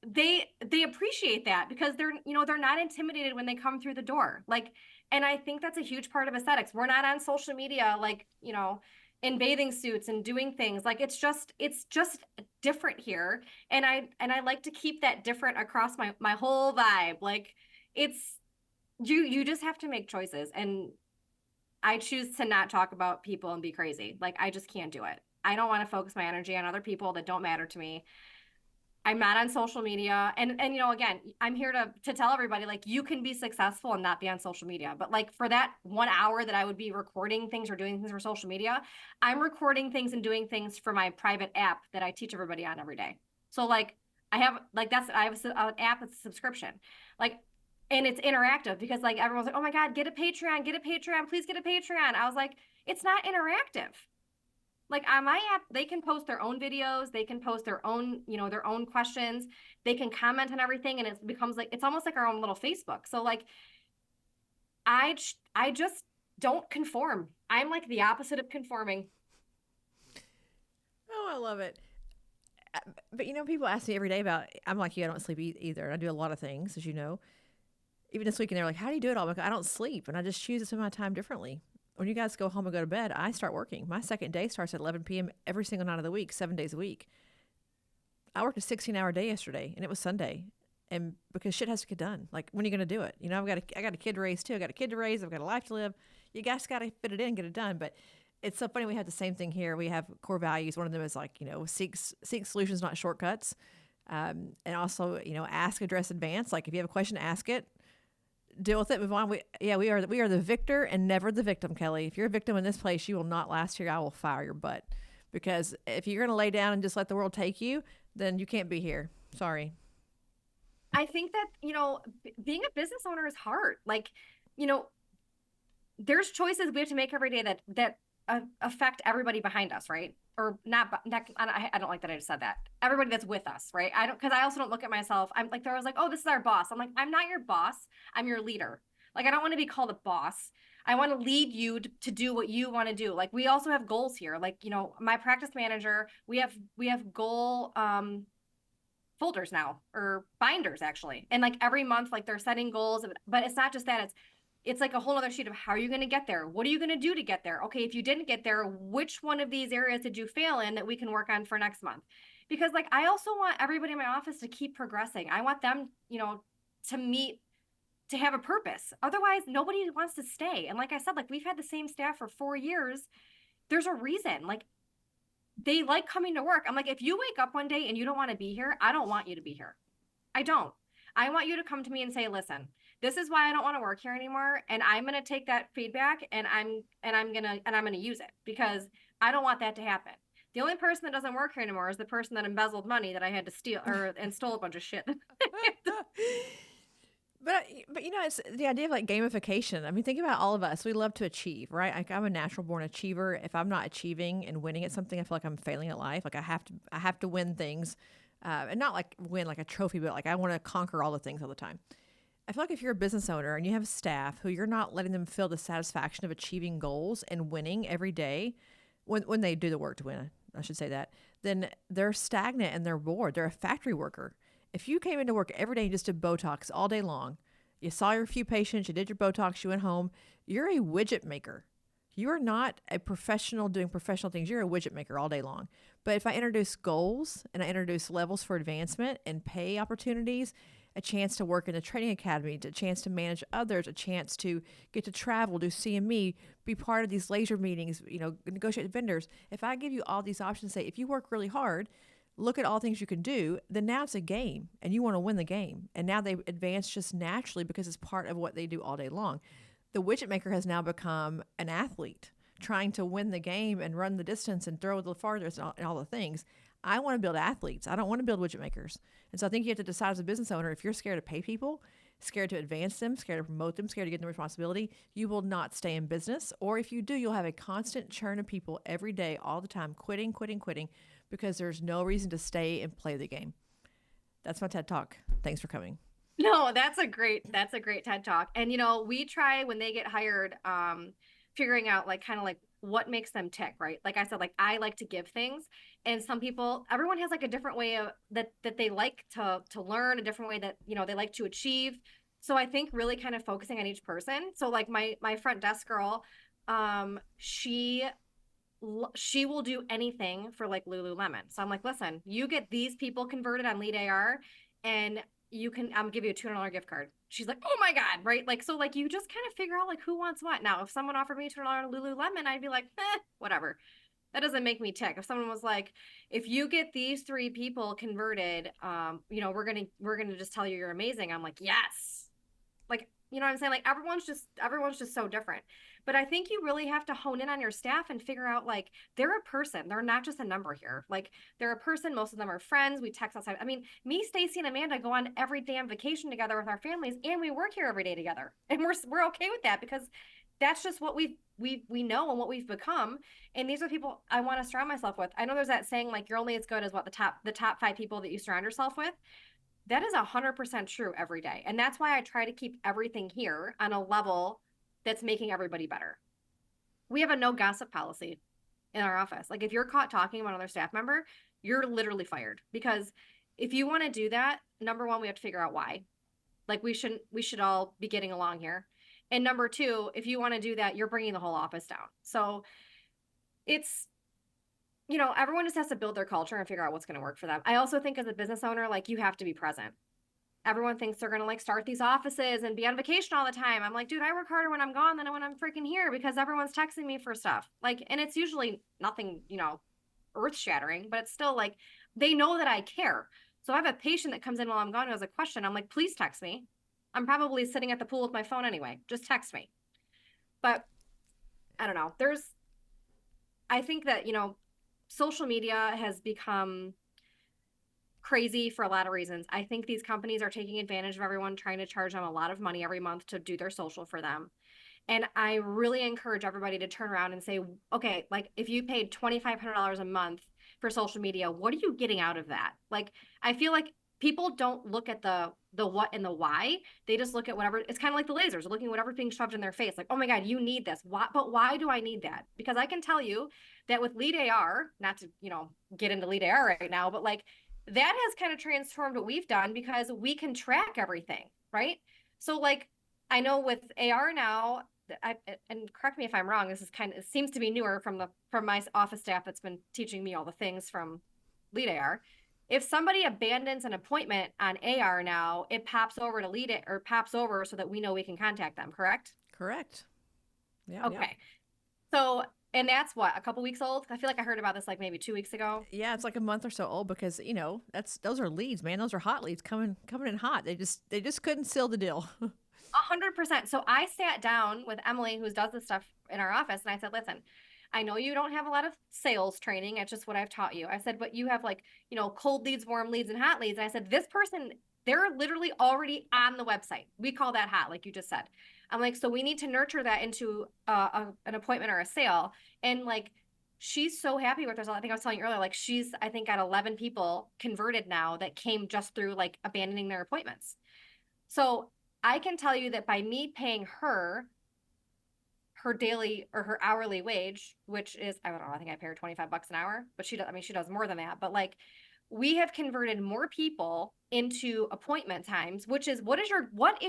they appreciate that because they're not intimidated when they come through the door. Like, and I think that's a huge part of aesthetics. We're not on social media, like, in bathing suits and doing things. Like, it's just different here. And I like to keep that different across my whole vibe. Like, it's, you just have to make choices. And I choose to not talk about people and be crazy. Like, I just can't do it. I don't want to focus my energy on other people that don't matter to me. I'm not on social media. And again, I'm here to tell everybody, like, you can be successful and not be on social media. But like, for that 1 hour that I would be recording things or doing things for social media, I'm recording things and doing things for my private app that I teach everybody on every day. So like, I have an app with a subscription, like, and it's interactive because like, everyone's like, oh my God, get a Patreon, please get a Patreon. I was like, it's not interactive. Like, on my app, they can post their own videos. They can post their own, their own questions. They can comment on everything. And it becomes like, it's almost like our own little Facebook. So like, I just don't conform. I'm like the opposite of conforming. Oh, I love it. But people ask me every day about, I'm like you, I don't sleep either. I do a lot of things, as you know. Even this weekend, they're like, how do you do it all? I'm like, I don't sleep. And I just choose to spend my time differently. when you guys go home and go to bed, I start working. My second day starts at 11 p.m. every single night of the week, 7 days a week. I worked a 16-hour day yesterday, and it was Sunday. And because shit has to get done. Like, when are you going to do it? You know, I got a kid to raise too. I got a kid to raise. I've got a life to live. You guys got to fit it in, get it done. But it's so funny. We have the same thing here. We have core values. One of them is like, you know, seek solutions, not shortcuts. And also, you know, ask, address, advance. Like, if you have a question, ask it, deal with it, move on. We are the victor and never the victim, Kelly. If you're a victim in this place, you will not last here. I will fire your butt. Because if you're going to lay down and just let the world take you, then you can't be here. Sorry. I think that, you know, being a business owner is hard. Like, you know, there's choices we have to make every day that affect everybody behind us, right? Or not, I don't like that I just said that. Everybody that's with us, right? I don't, because I also don't look at myself. I'm like, they're always like, oh, this is our boss. I'm like, I'm not your boss. I'm your leader. Like, I don't want to be called a boss. I want to lead you to do what you want to do. Like, we also have goals here. Like, you know, my practice manager, we have goal folders now, or binders actually. And like every month, like they're setting goals, but it's not just that, it's like a whole other sheet of how are you going to get there? What are you going to do to get there? Okay, if you didn't get there, which one of these areas did you fail in that we can work on for next month? Because like, I also want everybody in my office to keep progressing. I want them, you know, to have a purpose. Otherwise, nobody wants to stay. And like I said, like we've had the same staff for 4 years. There's a reason. Like, they like coming to work. I'm like, if you wake up one day and you don't want to be here, I don't want you to be here. I don't. I want you to come to me and say, listen, this is why I don't want to work here anymore. And I'm going to take that feedback and I'm going to use it, because I don't want that to happen. The only person that doesn't work here anymore is the person that embezzled money that I had to steal and stole a bunch of shit. But you know, it's the idea of like gamification. I mean, think about all of us. We love to achieve, right? Like, I'm a natural born achiever. If I'm not achieving and winning at something, I feel like I'm failing at life. Like, I have to win things, and not like win like a trophy, but like I want to conquer all the things all the time. I feel like if you're a business owner and you have staff who you're not letting them feel the satisfaction of achieving goals and winning every day, when they do the work to win, I should say that, then they're stagnant and they're bored. They're a factory worker. If you came into work every day and just did Botox all day long, you saw your few patients, you did your Botox, you went home, you're a widget maker. You are not a professional doing professional things. You're a widget maker all day long. But if I introduce goals and I introduce levels for advancement and pay opportunities, a chance to work in a training academy, a chance to manage others, a chance to get to travel, do CME, be part of these laser meetings, you know, negotiate with vendors. If I give you all these options, say, if you work really hard, look at all things you can do, then now it's a game and you want to win the game. And now they advance just naturally because it's part of what they do all day long. The widget maker has now become an athlete trying to win the game and run the distance and throw the farthest and all the things. I want to build athletes. I don't want to build widget makers. And so I think you have to decide as a business owner, if you're scared to pay people, scared to advance them, scared to promote them, scared to give them responsibility, you will not stay in business. Or if you do, you'll have a constant churn of people every day, all the time, quitting, because there's no reason to stay and play the game. That's my TED Talk. Thanks for coming. No, that's a great TED Talk. And, you know, we try when they get hired, figuring out like kind of like what makes them tick, right? Like I said, like I like to give things, and some people, everyone has like a different way of that they like to learn, a different way that, you know, they like to achieve. So I think really kind of focusing on each person. So like my front desk girl, she will do anything for like Lululemon. So I'm like, listen, you get these people converted on Lead AR and you can, I'm give you a $200 gift card. She's like, oh my God. Right. Like, so like, you just kind of figure out like who wants what. Now, if someone offered me $200 Lululemon, I'd be like, whatever. That doesn't make me tick. If someone was like, if you get these 3 people converted, you know, we're going to just tell you you're amazing. I'm like, yes. Like, you know what I'm saying? Like everyone's just so different. But I think you really have to hone in on your staff and figure out like they're a person. They're not just a number here. Like they're a person. Most of them are friends. We text outside. I mean, me, Stacy, and Amanda go on every damn vacation together with our families, and we work here every day together. And we're okay with that because that's just what we know and what we've become. And these are people I want to surround myself with. I know there's that saying like you're only as good as what the top 5 people that you surround yourself with. That is 100% true every day. And that's why I try to keep everything here on a level that's making everybody better. We have a no gossip policy in our office. Like if you're caught talking about another staff member, you're literally fired. Because if you want to do that, number one, we have to figure out why. Like we should all be getting along here. And number two, if you want to do that, you're bringing the whole office down. So it's, everyone just has to build their culture and figure out what's going to work for them. I also think as a business owner, like you have to be present. Everyone thinks they're going to like start these offices and be on vacation all the time. I'm like, dude, I work harder when I'm gone than when I'm freaking here because everyone's texting me for stuff. Like, and it's usually nothing, earth shattering, but it's still like, they know that I care. So I have a patient that comes in while I'm gone who has a question. I'm like, please text me. I'm probably sitting at the pool with my phone anyway. Just text me. But I don't know. I think that, social media has become crazy for a lot of reasons. I think these companies are taking advantage of everyone, trying to charge them a lot of money every month to do their social for them. And I really encourage everybody to turn around and say, okay, like if you paid $2,500 a month for social media, what are you getting out of that? Like, I feel like people don't look at the what and the why. They just look at whatever. It's kind of like the lasers, looking at whatever's being shoved in their face. Like, oh my God, you need this. Why, but why do I need that? Because I can tell you that with lead AR, not to, get into lead AR right now, but like that has kind of transformed what we've done because we can track everything, right? So like, I know with AR now, and correct me if I'm wrong, this is it seems to be newer from my office staff that's been teaching me all the things from lead AR. If somebody abandons an appointment on AR now, it pops over to lead it or pops over so that we know we can contact them, correct? Correct. Yeah. Okay. Yeah. So, and that's what, a couple weeks old? I feel like I heard about this like maybe 2 weeks ago. Yeah, it's like a month or so old because those are leads, man. Those are hot leads coming in hot. They just couldn't seal the deal. 100%. So I sat down with Emily, who does this stuff in our office, and I said, listen, I know you don't have a lot of sales training. It's just what I've taught you. I said, but you have like, cold leads, warm leads, and hot leads. And I said, this person, they're literally already on the website. We call that hot, like you just said. I'm like, so we need to nurture that into an appointment or a sale. And like, she's so happy with herself. I think I was telling you earlier, like I think got 11 people converted now that came just through like abandoning their appointments. So I can tell you that by me paying her daily or her hourly wage, which is, I don't know, I think I pay her $25 an hour, but she does more than that. But like, we have converted more people into appointment times, which is what is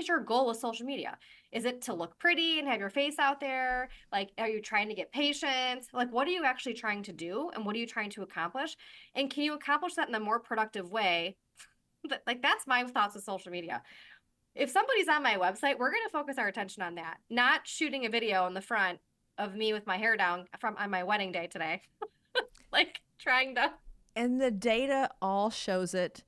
your goal with social media? Is it to look pretty and have your face out there? Like, are you trying to get patients? Like, what are you actually trying to do? And what are you trying to accomplish? And can you accomplish that in a more productive way? Like, that's my thoughts with social media. If somebody's on my website, we're going to focus our attention on that, not shooting a video in the front of me with my hair down on my wedding day today. Like trying to. And the data all shows it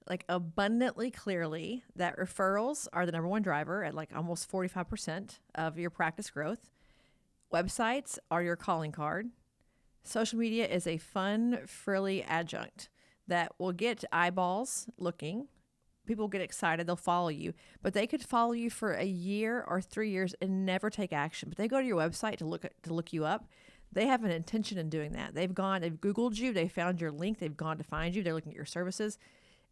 like abundantly clearly that referrals are the number one driver at like almost 45% of your practice growth. Websites are your calling card. Social media is a fun, frilly adjunct that will get eyeballs looking. People get excited, they'll follow you, but they could follow you for a year or 3 years and never take action. But they go to your website to look you up. They have an intention in doing that. They've Googled you, they found your link, they've gone to find you, they're looking at your services.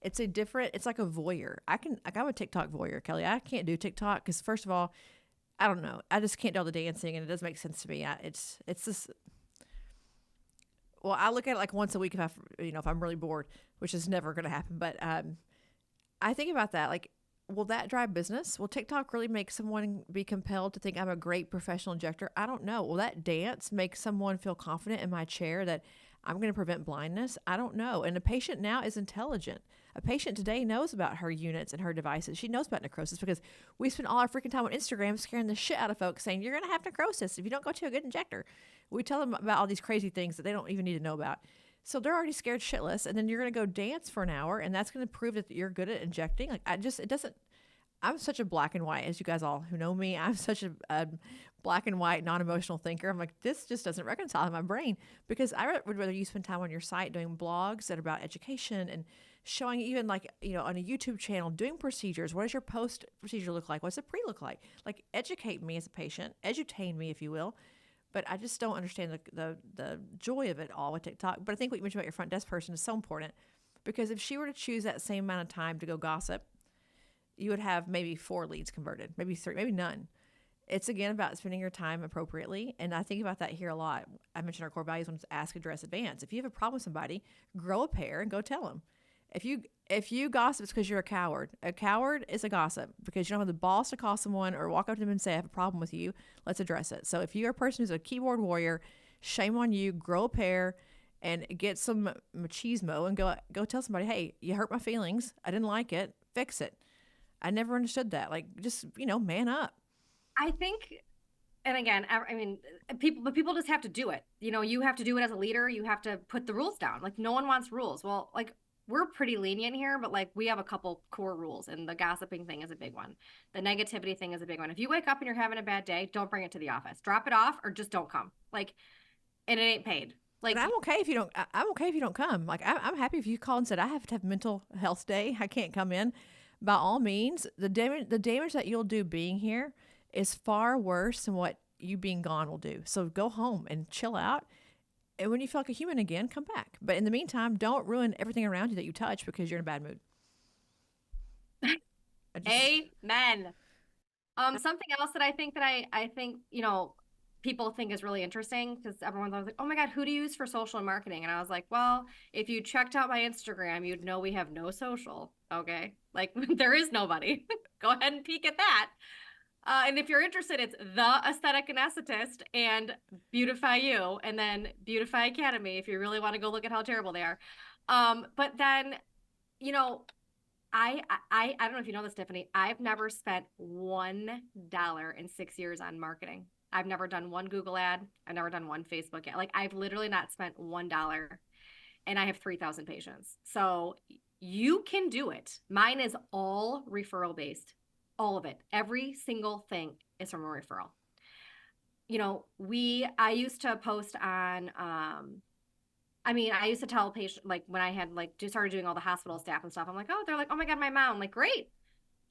It's like a voyeur. I'm a TikTok voyeur, Kelly. I can't do TikTok because first of all, I don't know. I just can't do all the dancing and it doesn't make sense to me. It's this. Well, I look at it like once a week if I'm really bored, which is never going to happen. But I think about that. Like, will that drive business? Will TikTok really make someone be compelled to think I'm a great professional injector? I don't know. Will that dance make someone feel confident in my chair that I'm going to prevent blindness? I don't know. And a patient now is intelligent. A patient today knows about her units and her devices. She knows about necrosis because we spend all our freaking time on Instagram scaring the shit out of folks saying, you're going to have necrosis if you don't go to a good injector. We tell them about all these crazy things that they don't even need to know about. So they're already scared shitless. And then you're going to go dance for an hour and that's going to prove that you're good at injecting. Like I'm such a black and white, as you guys all who know me, I'm such a black and white, non-emotional thinker. I'm like, this just doesn't reconcile in my brain because I would rather you spend time on your site doing blogs that are about education and showing even like, on a YouTube channel, doing procedures. What does your post procedure look like? What's the pre look like? Like educate me as a patient, edutain me, if you will. But I just don't understand the joy of it all with TikTok. But I think what you mentioned about your front desk person is so important because if she were to choose that same amount of time to go gossip, you would have maybe 4 leads converted, maybe 3, maybe none. It's again about spending your time appropriately. And I think about that here a lot. I mentioned our core values when it's ask, address, advance. If you have a problem with somebody, grow a pair and go tell them. If you gossip, it's because you're a coward. A coward is a gossip because you don't have the balls to call someone or walk up to them and say, I have a problem with you. Let's address it. So if you're a person who's a keyboard warrior, shame on you. Grow a pair and get some machismo and go tell somebody, hey, you hurt my feelings. I didn't like it. Fix it. I never understood that. Like, just, man up. I think, and again, I mean, people just have to do it. You have to do it as a leader. You have to put the rules down. Like, no one wants rules. Well, like, we're pretty lenient here, but like, we have a couple core rules, and the gossiping thing is a big one. The negativity thing is a big one. If you wake up and you're having a bad day, don't bring it to the office. Drop it off or just don't come. Like, and it ain't paid. Like, and I'm okay if you don't. I'm okay if you don't come. Like, I'm happy if you called and said I have to have mental health day. I can't come in. By all means, the damage that you'll do being here is far worse than what you being gone will do. So go home and chill out. And when you feel like a human again, come back. But in the meantime, don't ruin everything around you that you touch because you're in a bad mood. Amen. Something else that I think, people think is really interesting because everyone's always like, oh my God, who do you use for social marketing? And I was like, well, if you checked out my Instagram, you'd know we have no social. Okay. Like there is nobody. Go ahead and peek at that. And if you're interested, it's The Aesthetic Anesthetist and Beautiphi You, and then Beautiphi Academy if you really want to go look at how terrible they are. But then, I don't know if you know this, Tiffany. I've never spent $1 in 6 years on marketing. I've never done one Google ad. I've never done one Facebook ad. Like I've literally not spent $1, and I have 3,000 patients. So you can do it. Mine is all referral based. All of it. Every single thing is from a referral. I used to post on, I used to tell patients, like when I had like just started doing all the hospital staff and stuff, I'm like, oh, they're like, oh my God, my mom. I'm like, great.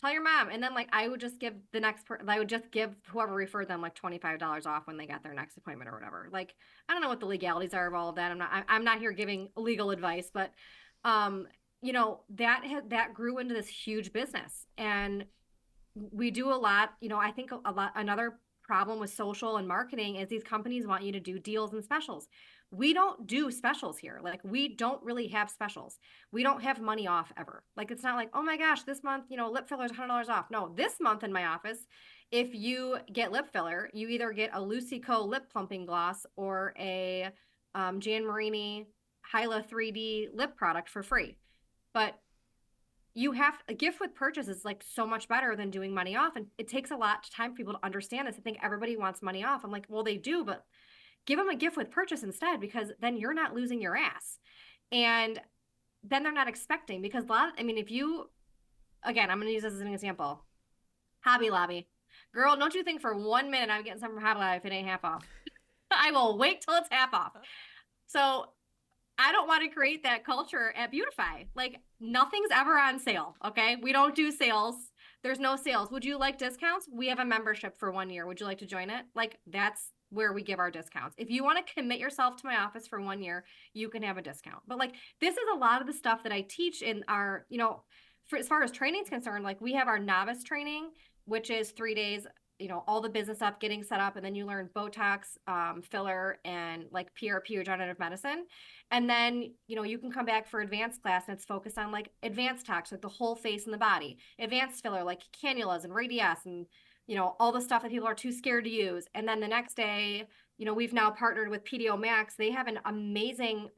Tell your mom. And then like, I would just give I would just give whoever referred them like $25 off when they got their next appointment or whatever. Like, I don't know what the legalities are of all of that. I'm not here giving legal advice, but, that grew into this huge business. And we do a lot, I think another problem with social and marketing is these companies want you to do deals and specials. We don't do specials here. Like we don't really have specials. We don't have money off ever. Like it's not like, oh my gosh, this month, lip filler is $100 off. No, this month in my office, if you get lip filler, you either get a Lucy Co lip plumping gloss or a Jan Marini Hyla 3D lip product for free. But you have a gift with purchase is like so much better than doing money off. And it takes a lot of time for people to understand this. I think everybody wants money off. I'm like, well, they do, but give them a gift with purchase instead, because then you're not losing your ass. And then they're not expecting, because if you, again, I'm going to use this as an example. Hobby Lobby. Girl, don't you think for 1 minute I'm getting something from Hobby Lobby if it ain't half off. I will wait till it's half off. So I don't want to create that culture at Beautiphi. Like nothing's ever on sale. Okay. We don't do sales. There's no sales. Would you like discounts? We have a membership for 1 year. Would you like to join it? Like that's where we give our discounts. If you want to commit yourself to my office for 1 year, you can have a discount. But like, this is a lot of the stuff that I teach in our, for as far as training is concerned, like we have our novice training, which is 3 days, all the business up, getting set up. And then you learn Botox, filler, and like PRP, regenerative medicine. And then, you can come back for advanced class and it's focused on like advanced tox, like the whole face and the body, advanced filler, like cannulas and radius and, all the stuff that people are too scared to use. And then the next day, we've now partnered with PDO Max. They have an amazing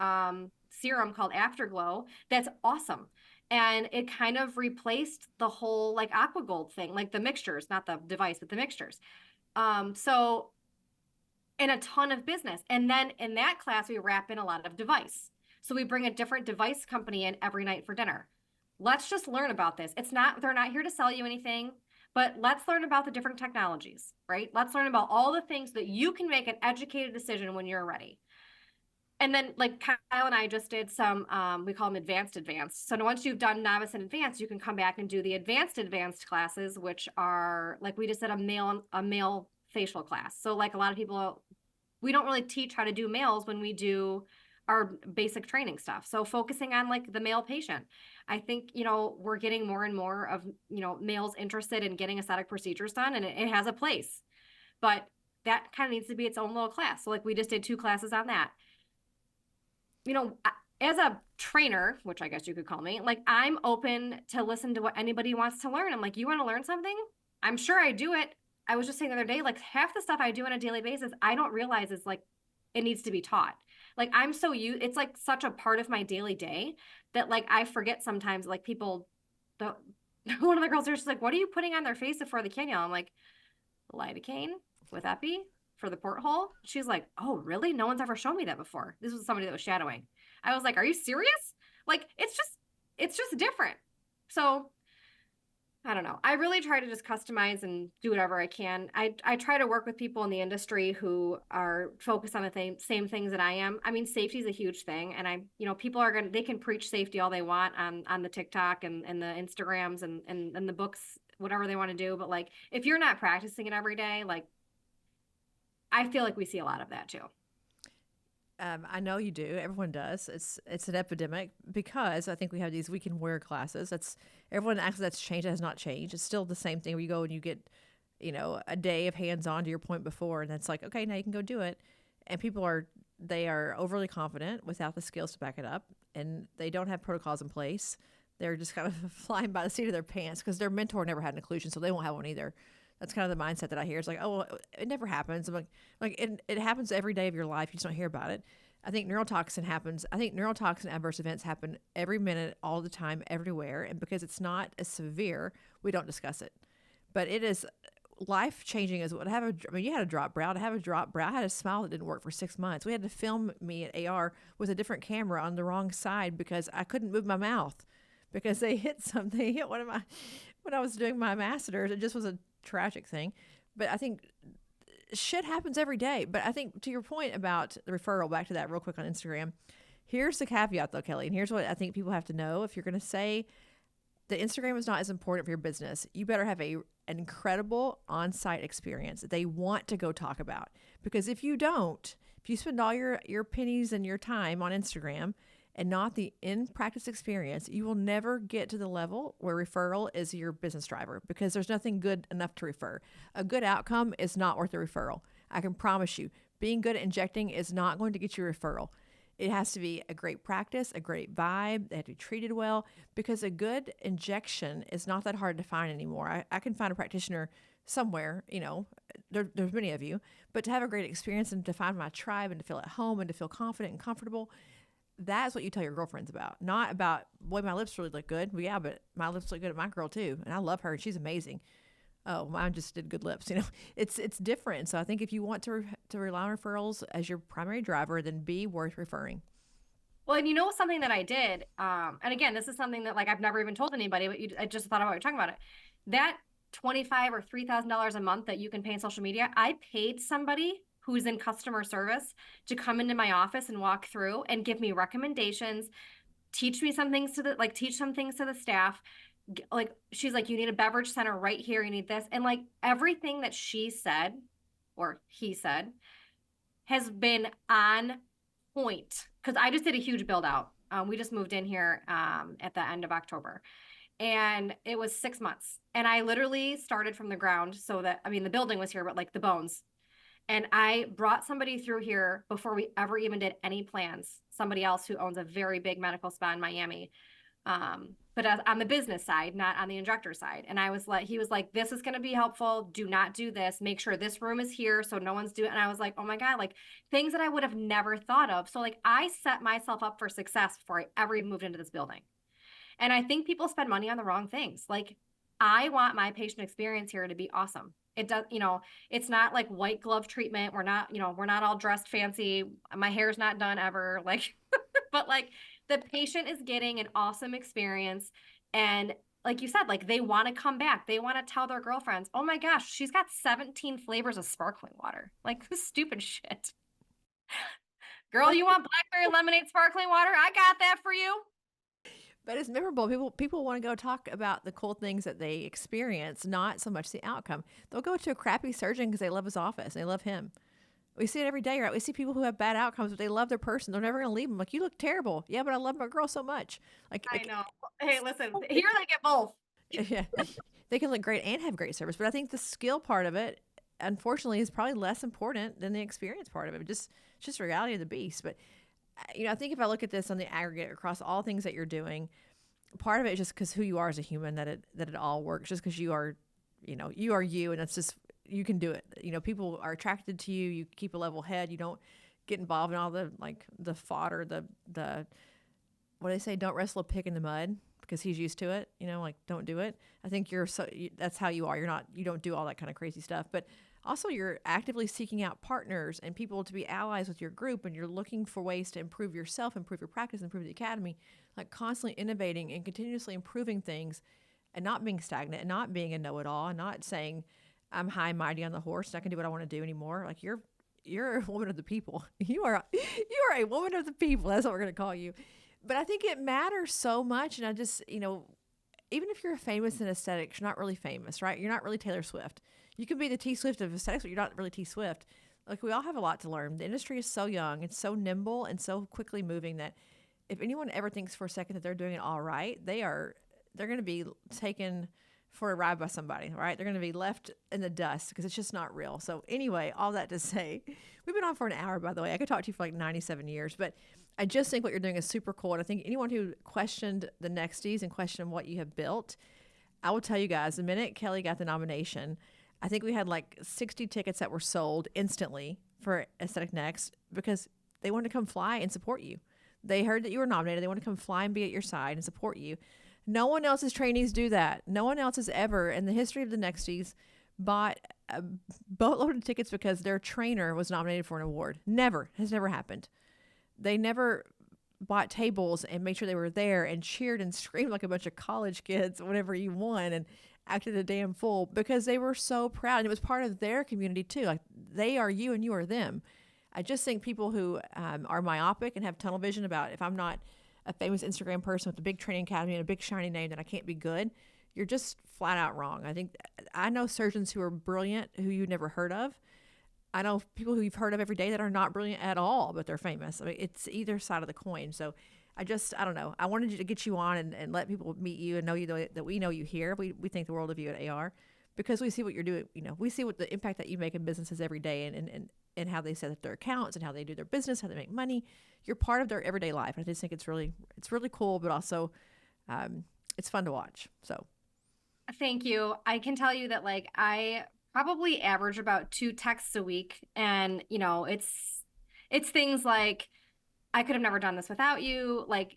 serum called Afterglow that's awesome. And it kind of replaced the whole like Aqua Gold thing, like the mixtures, not the device, but the mixtures. So and a ton of business. And then in that class, we wrap in a lot of device. So we bring a different device company in every night for dinner. Let's just learn about this. They're not here to sell you anything, but let's learn about the different technologies, right? Let's learn about all the things that you can make an educated decision when you're ready. And then like Kyle and I just did some, we call them advanced. So once you've done novice and advanced, you can come back and do the advanced classes, which are like, we just did a male facial class. So like a lot of people, we don't really teach how to do males when we do our basic training stuff. So focusing on like the male patient, I think, we're getting more and more of, males interested in getting aesthetic procedures done, and it has a place, but that kind of needs to be its own little class. So like we just did 2 classes on that. as a trainer, which I guess you could call me, like I'm open to listen to what anybody wants to learn. I'm like, you want to learn something? I'm sure I do it. I was just saying the other day, like half the stuff I do on a daily basis, I don't realize is like it needs to be taught. Like I'm so it's like such a part of my daily day that like I forget sometimes. Like people, the one of the girls there, she's like, "What are you putting on their face before the cannula?" I'm like, lidocaine with epi for the porthole. She's like, "Oh, really? No one's ever shown me that before." This was somebody that was shadowing. I was like, "Are you serious?" Like it's just different. So I don't know. I really try to just customize and do whatever I can. I try to work with people in the industry who are focused on the same things that I am. I mean, safety is a huge thing, and people are they can preach safety all they want on the TikTok and the Instagrams and the books, whatever they want to do. But like, if you're not practicing it every day, like, I feel like we see a lot of that too. I know you do. Everyone does. It's an epidemic because I think we have these weekend wear classes. That's everyone acts that's changed. It has not changed. It's still the same thing where you go and you get, a day of hands on to your point before, and it's like, okay, now you can go do it. And they are overly confident without the skills to back it up, and they don't have protocols in place. They're just kind of flying by the seat of their pants because their mentor never had an occlusion, so they won't have one either. That's kind of the mindset that I hear. It's like, oh, well, it never happens. I'm like it happens every day of your life. You just don't hear about it. I think neurotoxin happens. I think neurotoxin adverse events happen every minute, all the time, everywhere. And because it's not as severe, we don't discuss it. But it is life changing as well. You had a drop brow. To have a drop brow, I had a smile that didn't work for 6 months. We had to film me at AR with a different camera on the wrong side because I couldn't move my mouth because they hit something. They hit one of my, when I was doing my masseters. It just was a tragic thing. But I think shit happens every day. But I think to your point about the referral, back to that real quick on Instagram, here's the caveat though, Kelly, and here's what I think people have to know. If you're going to say that Instagram is not as important for your business, you better have an incredible on-site experience that they want to go talk about. Because if you don't, if you spend all your pennies and your time on Instagram and not the in-practice experience, you will never get to the level where referral is your business driver because there's nothing good enough to refer. A good outcome is not worth a referral. I can promise you, being good at injecting is not going to get you a referral. It has to be a great practice, a great vibe. They have to be treated well because a good injection is not that hard to find anymore. I can find a practitioner somewhere, there's many of you, but to have a great experience and to find my tribe and to feel at home and to feel confident and comfortable, that's what you tell your girlfriends about, not about, boy, my lips really look good. Well, yeah, but my lips look good at my girl too. And I love her and she's amazing. Oh, mine just did good lips. It's different. So I think if you want to rely on referrals as your primary driver, then be worth referring. Well, and something that I did, and again, this is something that like I've never even told anybody, but I just thought about you talking about it. That $25,000 or $3,000 a month that you can pay in social media, I paid somebody who's in customer service to come into my office and walk through and give me recommendations, teach some things to the staff. Like, she's like, you need a beverage center right here. You need this. And like everything that she said, or he said, has been on point. Cause I just did a huge build out. We just moved in here at the end of October. And it was 6 months. And I literally started from the ground so that, the building was here, but like the bones. And I brought somebody through here before we ever even did any plans. Somebody else who owns a very big medical spa in Miami. But on the business side, not on the injector side. And he was like, this is going to be helpful. Do not do this. Make sure this room is here so no one's doing it. And I was like, oh my God, like things that I would have never thought of. So like I set myself up for success before I ever even moved into this building. And I think people spend money on the wrong things. Like I want my patient experience here to be awesome. It does, it's not like white glove treatment. We're not all dressed fancy. My hair's not done ever. Like, but like the patient is getting an awesome experience. And like you said, like they want to come back. They want to tell their girlfriends, oh my gosh, she's got 17 flavors of sparkling water. Like this stupid shit. Girl, you want blackberry lemonade sparkling water? I got that for you. But it's memorable. People want to go talk about the cool things that they experience, not so much the outcome. They'll go to a crappy surgeon because they love his office. They love him. We see it every day, right? We see people who have bad outcomes, but they love their person. They're never going to leave them. Like, you look terrible. Yeah, but I love my girl so much. I know. Hey, listen, here they get both. Yeah, they can look great and have great service. But I think the skill part of it, unfortunately, is probably less important than the experience part of it. It's just the reality of the beast. But I think if I look at this on the aggregate across all things that you're doing, part of it is just because who you are as a human that it all works. Just because you are, you are you, and that's just you can do it. People are attracted to you. You keep a level head. You don't get involved in all the the fodder, the what do they say? Don't wrestle a pig in the mud because he's used to it. Don't do it. I think that's how you are. You don't do all that kind of crazy stuff, but also you're actively seeking out partners and people to be allies with your group, and you're looking for ways to improve yourself, improve your practice, improve the academy, like constantly innovating and continuously improving things, and not being stagnant and not being a know-it-all and not saying I'm high and mighty on the horse and I can do what I want to do anymore. Like you're a woman of the people. You are a woman of the people. That's what we're going to call you. But I think it matters so much. And I just, even if you're famous in aesthetics, you're not really famous, right? You're not really Taylor Swift. You can be the T Swift of aesthetics, but you're not really T Swift. Like, we all have a lot to learn. The industry is so young, it's so nimble and so quickly moving that if anyone ever thinks for a second that they're doing it all right, they're going to be taken for a ride by somebody, right? They're going to be left in the dust because it's just not real. So anyway, all that to say, we've been on for an hour, by the way. I could talk to you for like 97 years, but I just think what you're doing is super cool. And I think anyone who questioned the Nexties and questioned what you have built, I will tell you guys, the minute Kelly got the nomination, I think we had like 60 tickets that were sold instantly for Aesthetic Next because they wanted to come fly and support you. They heard that you were nominated. They want to come fly and be at your side and support you. No one else's trainees do that. No one else has ever in the history of the Nexties bought a boatload of tickets because their trainer was nominated for an award. Never. Has never happened. They never bought tables and made sure they were there and cheered and screamed like a bunch of college kids whenever you won and acted a damn fool because they were so proud. And it was part of their community too. Like, they are you and you are them. I just think people who are myopic and have tunnel vision about if I'm not a famous Instagram person with a big training academy and a big shiny name, then I can't be good. You're just flat out wrong. I know surgeons who are brilliant who you never heard of. I know people who you've heard of every day that are not brilliant at all, but they're famous. I mean, it's either side of the coin. So I don't know. I wanted to get you on and let people meet you and know you that we know you here. We think the world of you at AR because we see what you're doing. We see what the impact that you make in businesses every day and how they set up their accounts and how they do their business, how they make money. You're part of their everyday life. I just think it's really cool, but also it's fun to watch. So Thank you. I can tell you that like I probably average about 2 texts a week, and it's things like I could have never done this without you. Like,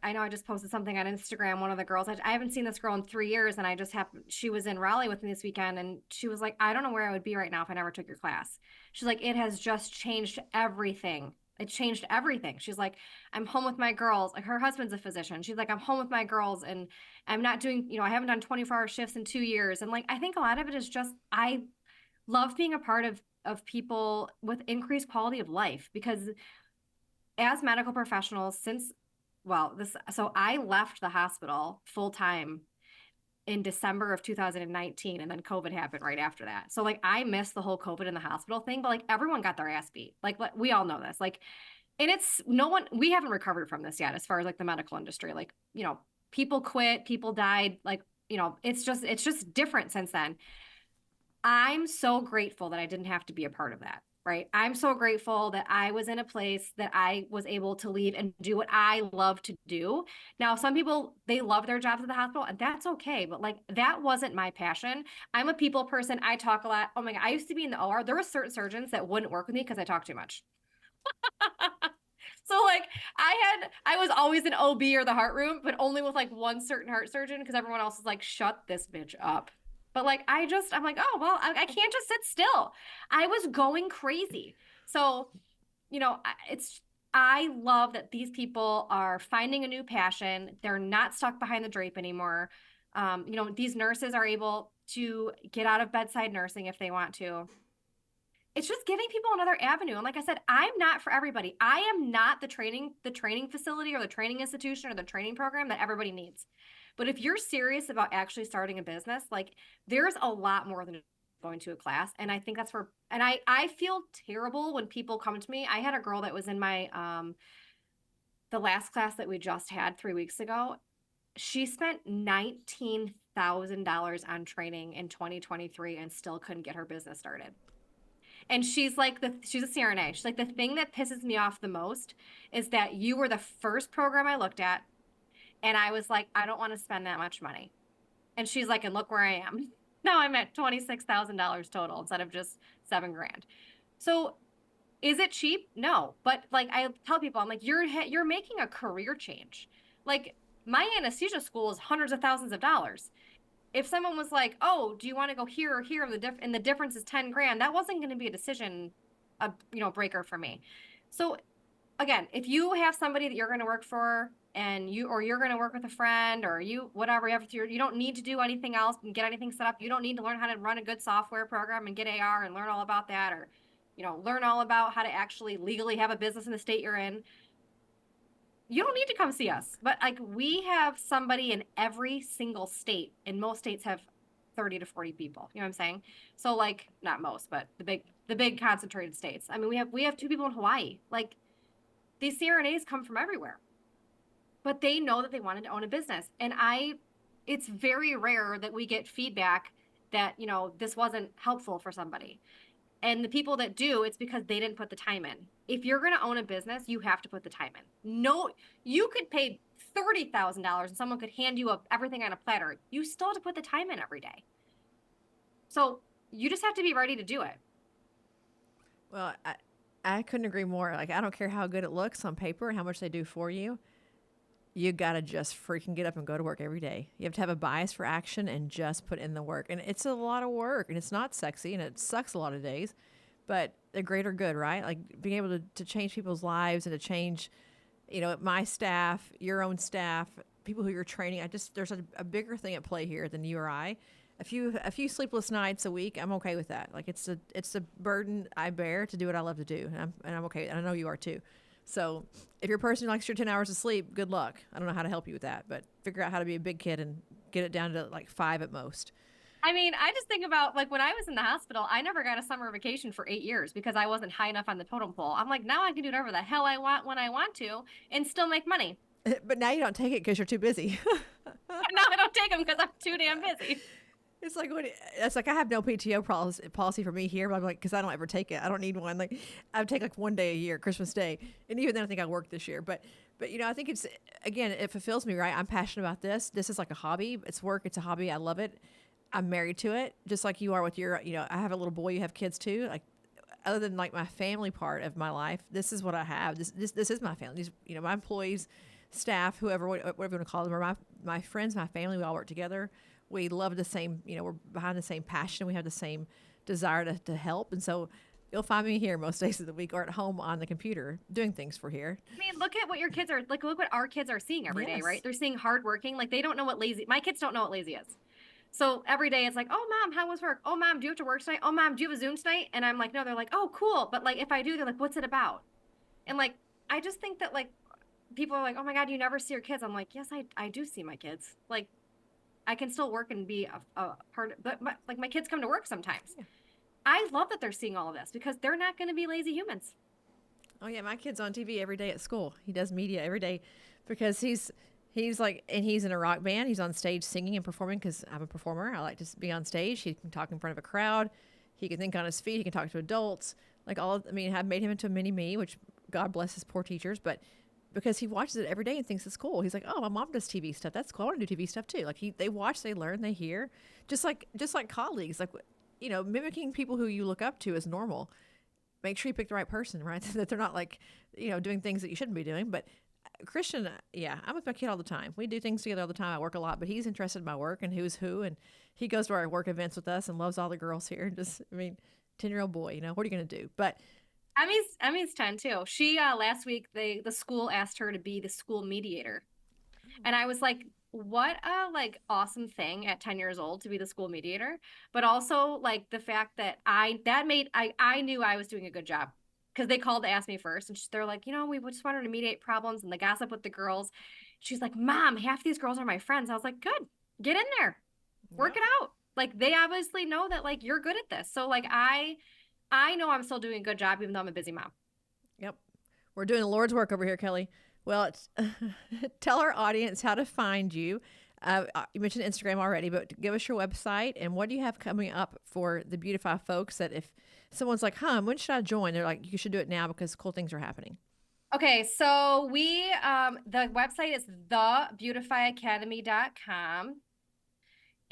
I know I just posted something on Instagram. One of the girls, I haven't seen this girl in 3 years. And she was in Raleigh with me this weekend. And she was like, I don't know where I would be right now if I never took your class. She's like, it has just changed everything. It changed everything. She's like, I'm home with my girls. Like, her husband's a physician. She's like, I'm home with my girls and I'm not doing, I haven't done 24-hour shifts in 2 years. And like, I think a lot of it is just, I love being a part of people with increased quality of life because as medical professionals so I left the hospital full time in December of 2019, and then COVID happened right after that. So like I missed the whole COVID in the hospital thing, but like everyone got their ass beat. Like we all know this. Like, and we haven't recovered from this yet as far as like the medical industry. Like, people quit, people died, like, it's just different since then. I'm so grateful that I didn't have to be a part of that. Right. I'm so grateful that I was in a place that I was able to leave and do what I love to do. Now, some people, they love their jobs at the hospital, and that's okay. But like, that wasn't my passion. I'm a people person. I talk a lot. Oh my God. I used to be in the OR. There were certain surgeons that wouldn't work with me because I talk too much. So like I was always in OB or the heart room, but only with like one certain heart surgeon because everyone else is like, shut this bitch up. But like, I'm like, oh, well, I can't just sit still. I was going crazy. So, I love that these people are finding a new passion. They're not stuck behind the drape anymore. These nurses are able to get out of bedside nursing if they want to. It's just giving people another avenue. And like I said, I'm not for everybody. I am not the training facility or the training institution or the training program that everybody needs. But if you're serious about actually starting a business, like there's a lot more than going to a class. And I think that's and I feel terrible when people come to me. I had a girl that was in my, the last class that we just had 3 weeks ago. She spent $19,000 on training in 2023 and still couldn't get her business started. And she's a CRNA. She's like, the thing that pisses me off the most is that you were the first program I looked at. And I was like, I don't want to spend that much money. And she's like, and look where I am. Now I'm at $26,000 total instead of just $7,000. So is it cheap? No. But like I tell people, I'm like, you're making a career change. Like my anesthesia school is hundreds of thousands of dollars. If someone was like, oh, do you want to go here or here, and the difference is $10,000, that wasn't going to be a decision, breaker for me. So again, if you have somebody that you're going to work for and you're going to work with a friend or whatever, you don't need to do anything else and get anything set up. You don't need to learn how to run a good software program and get AR and learn all about that, or, learn all about how to actually legally have a business in the state you're in. You don't need to come see us, but like we have somebody in every single state, and most states have 30 to 40 people. You know what I'm saying? So like not most, but the big concentrated states. I mean, we have 2 people in Hawaii. Like these CRNAs come from everywhere, but they know that they wanted to own a business. And it's very rare that we get feedback that, this wasn't helpful for somebody. And the people that do, it's because they didn't put the time in. If you're going to own a business, you have to put the time in. No, you could pay $30,000 and someone could hand you everything on a platter. You still have to put the time in every day. So you just have to be ready to do it. Well, I couldn't agree more. Like, I don't care how good it looks on paper and how much they do for you. You got to just freaking get up and go to work every day. You have to have a bias for action and just put in the work. And it's a lot of work, and it's not sexy, and it sucks a lot of days, but the greater good, right? Like being able to change people's lives and to change, my staff, your own staff, people who you're training. There's a bigger thing at play here than you or I. A few sleepless nights a week, I'm okay with that. Like it's a burden I bear to do what I love to do, and I'm okay. And I know you are too. So if you're a person who likes your 10 hours of sleep, good luck. I don't know how to help you with that, but figure out how to be a big kid and get it down to like 5 at most. I mean, I just think about like when I was in the hospital, I never got a summer vacation for 8 years because I wasn't high enough on the totem pole. I'm like, now I can do whatever the hell I want when I want to and still make money. But now you don't take it because you're too busy. Now I don't take them because I'm too damn busy. It's like I have no PTO policy for me here, but I'm like, because I don't ever take it. I don't need one. Like I would take like one day a year, Christmas Day, and even then I think I work this year. But I think it's, again, it fulfills me, right? I'm passionate about this. This is like a hobby. It's work. It's a hobby. I love it. I'm married to it, just like you are with your. I have a little boy. You have kids too. Like other than like my family part of my life, this is what I have. This is my family. These, my employees, staff, whoever, whatever you want to call them, or my friends, my family. We all work together. We love the same, we're behind the same passion. We have the same desire to help. And so you'll find me here most days of the week or at home on the computer doing things for here. I mean, look at what your kids are, like, look what our kids are seeing every day, right? They're seeing hardworking. Like they don't know what my kids don't know what lazy is. So every day it's like, oh, Mom, how was work? Oh, Mom, do you have to work tonight? Oh, Mom, do you have a Zoom tonight? And I'm like, no, they're like, oh, cool. But like, if I do, they're like, what's it about? And like, I just think that like, people are like, oh my God, you never see your kids. I'm like, yes, I do see my kids. Like, I can still work and be a part of, but my kids come to work sometimes. Yeah. I love that they're seeing all of this because they're not going to be lazy humans. Oh yeah. My kid's on TV every day at school. He does media every day because he's like, and he's in a rock band. He's on stage singing and performing because I'm a performer. I like to be on stage. He can talk in front of a crowd. He can think on his feet. He can talk to adults. I've made him into a mini me, which God bless his poor teachers, but because he watches it every day and thinks it's cool. He's like, oh, my mom does TV stuff. That's cool. I want to do TV stuff too. Like they watch, they learn, they hear, just like colleagues, like, mimicking people who you look up to is normal. Make sure you pick the right person, right? That they're not like, doing things that you shouldn't be doing. But Christian, yeah, I'm with my kid all the time. We do things together all the time. I work a lot, but he's interested in my work and who's who. And he goes to our work events with us and loves all the girls here. 10-year-old boy, what are you going to do? But Emmy's 10 too. She last week the school asked her to be the school mediator. And I was like, what a awesome thing at 10 years old to be the school mediator. But also like the fact that I knew I was doing a good job because they called to ask me first. And they're like, we just wanted to mediate problems and the gossip with the girls. She's like, Mom, half these girls are my friends. I was like, good, get in there, work it out. Like they obviously know that like you're good at this. So like I know I'm still doing a good job, even though I'm a busy mom. Yep. We're doing the Lord's work over here, Kelly. Well, tell our audience how to find you. You mentioned Instagram already, but give us your website and what do you have coming up for the Beautify folks that if someone's like, when should I join? They're like, you should do it now because cool things are happening. Okay, so the website is thebeautifyacademy.com.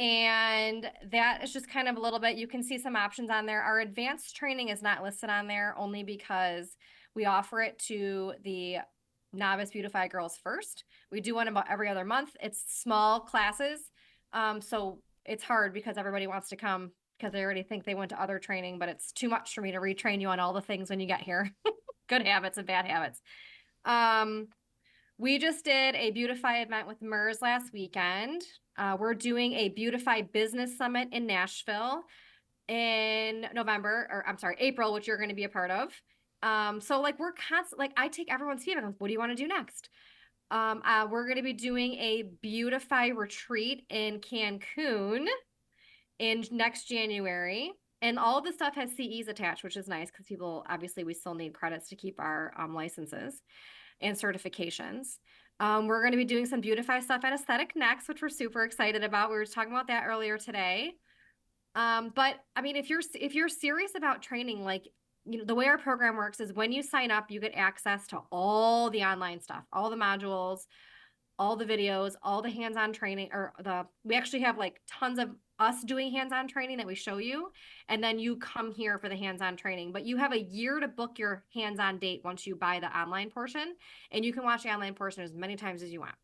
And that is just kind of a little bit, you can see some options on there. Our advanced training is not listed on there only because we offer it to the novice Beautify girls first. We do one about every other month. It's small classes. So it's hard because everybody wants to come because they already think they went to other training, but it's too much for me to retrain you on all the things when you get here. Good habits and bad habits. We just did a Beautify event with MERS last weekend. We're doing a Beautify Business Summit in Nashville in April, which you're going to be a part of. So like we're constant, like I take everyone's feedback. Like, what do you want to do next? We're going to be doing a Beautify retreat in Cancun in next January. And all of the stuff has CEs attached, which is nice because people, obviously we still need credits to keep our licenses and certifications. We're going to be doing some Beautify stuff at Aesthetic Next, which we're super excited about. We were talking about that earlier today. But I mean, if you're serious about training, like, you know, the way our program works is when you sign up, you get access to all the online stuff, all the modules, all the videos, all the hands-on training, we actually have like tons of us doing hands-on training that we show you. And then you come here for the hands-on training, but you have a year to book your hands-on date once you buy the online portion, and you can watch the online portion as many times as you want.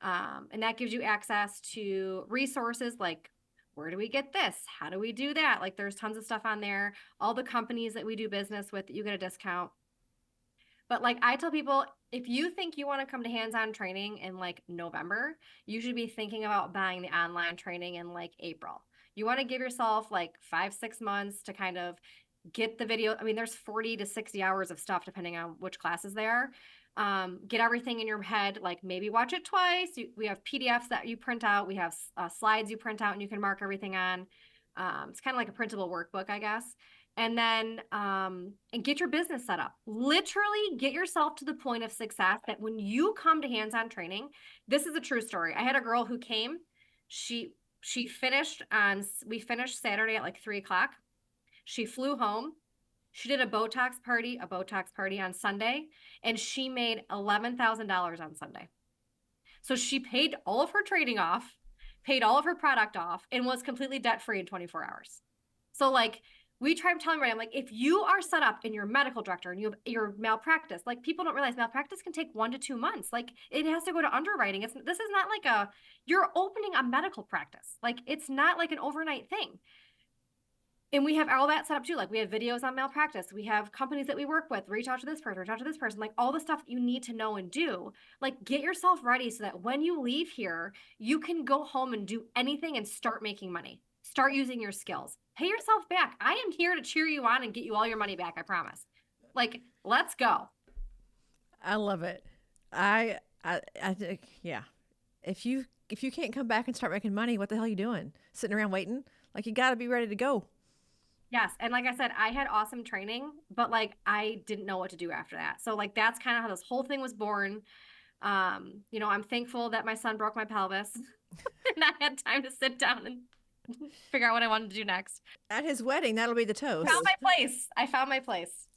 And that gives you access to resources like, where do we get this? How do we do that? Like there's tons of stuff on there. All the companies that we do business with, you get a discount. But like I tell people, if you think you want to come to hands-on training in like November, you should be thinking about buying the online training in like April. You want to give yourself like 5-6 months to kind of get the video. I mean, there's 40 to 60 hours of stuff depending on which classes they are. Get everything in your head, like maybe watch it twice. We have PDFs that you print out. We have slides you print out and you can mark everything on. It's kind of like a printable workbook, I guess. And then and get your business set up. Literally get yourself to the point of success that when you come to hands-on training, this is a true story. I had a girl who came, we finished Saturday at like 3:00. She flew home. She did a Botox party on Sunday, and she made $11,000 on Sunday. So she paid all of her trading off, paid all of her product off, and was completely debt-free in 24 hours. So like, we try to tell everybody, I'm like, if you are set up and you're a medical director and you have your malpractice, like people don't realize malpractice can take 1 to 2 months. Like it has to go to underwriting. This is not like you're opening a medical practice. Like it's not like an overnight thing. And we have all that set up too. Like we have videos on malpractice. We have companies that we work with, reach out to this person, like all the stuff you need to know and do. Like get yourself ready so that when you leave here, you can go home and do anything and start making money. Start using your skills. Pay yourself back. I am here to cheer you on and get you all your money back, I promise. Like, let's go. I love it. I think, yeah. If you can't come back and start making money, what the hell are you doing? Sitting around waiting? Like you got to be ready to go. Yes. And like I said, I had awesome training, but like I didn't know what to do after that. So like that's kind of how this whole thing was born. You know, I'm thankful that my son broke my pelvis and I had time to sit down and figure out what I wanted to do next. At his wedding, that'll be the toast. I found my place.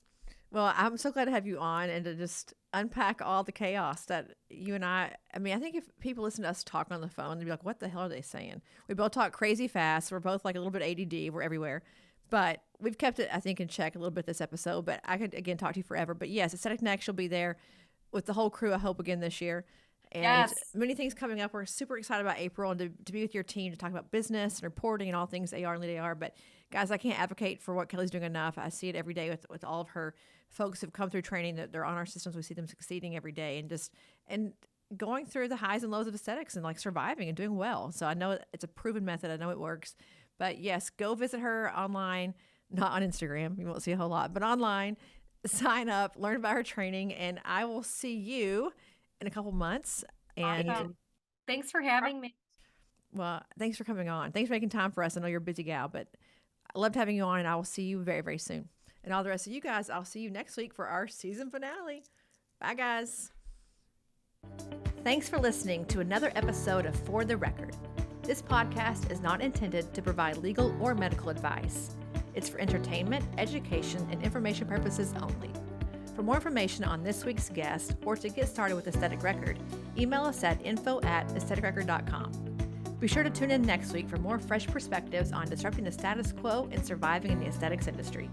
Well, I'm so glad to have you on and to just unpack all the chaos that you and I mean, I think if people listen to us talk on the phone, they'd be like, what the hell are they saying? We both talk crazy fast. We're both like a little bit ADD. We're everywhere. But we've kept it, I think, in check a little bit this episode. But I could, again, talk to you forever. But yes, Aesthetic Next, you'll be there with the whole crew, I hope, again this year. And yes, many things coming up. We're super excited about April and to be with your team to talk about business and reporting and all things AR and lead AR. But guys, I can't advocate for what Kelly's doing enough. I see it every day with all of her folks who've come through training, that they're on our systems. We see them succeeding every day and going through the highs and lows of aesthetics and like surviving and doing well. So I know it's a proven method. I know it works. But yes, go visit her online, not on Instagram. You won't see a whole lot, but online. Sign up, learn about her training, and I will see you in a couple months. And awesome. Thanks for having me. Well, thanks for coming on. Thanks for making time for us. I know you're a busy gal, but I loved having you on, and I will see you very, very soon. And all the rest of you guys, I'll see you next week for our season finale. Bye, guys. Thanks for listening to another episode of For the Record. This podcast is not intended to provide legal or medical advice. It's for entertainment, education, and information purposes only. For more information on this week's guest or to get started with Aesthetic Record, email us at info@aestheticrecord.com. Be sure to tune in next week for more fresh perspectives on disrupting the status quo and surviving in the aesthetics industry.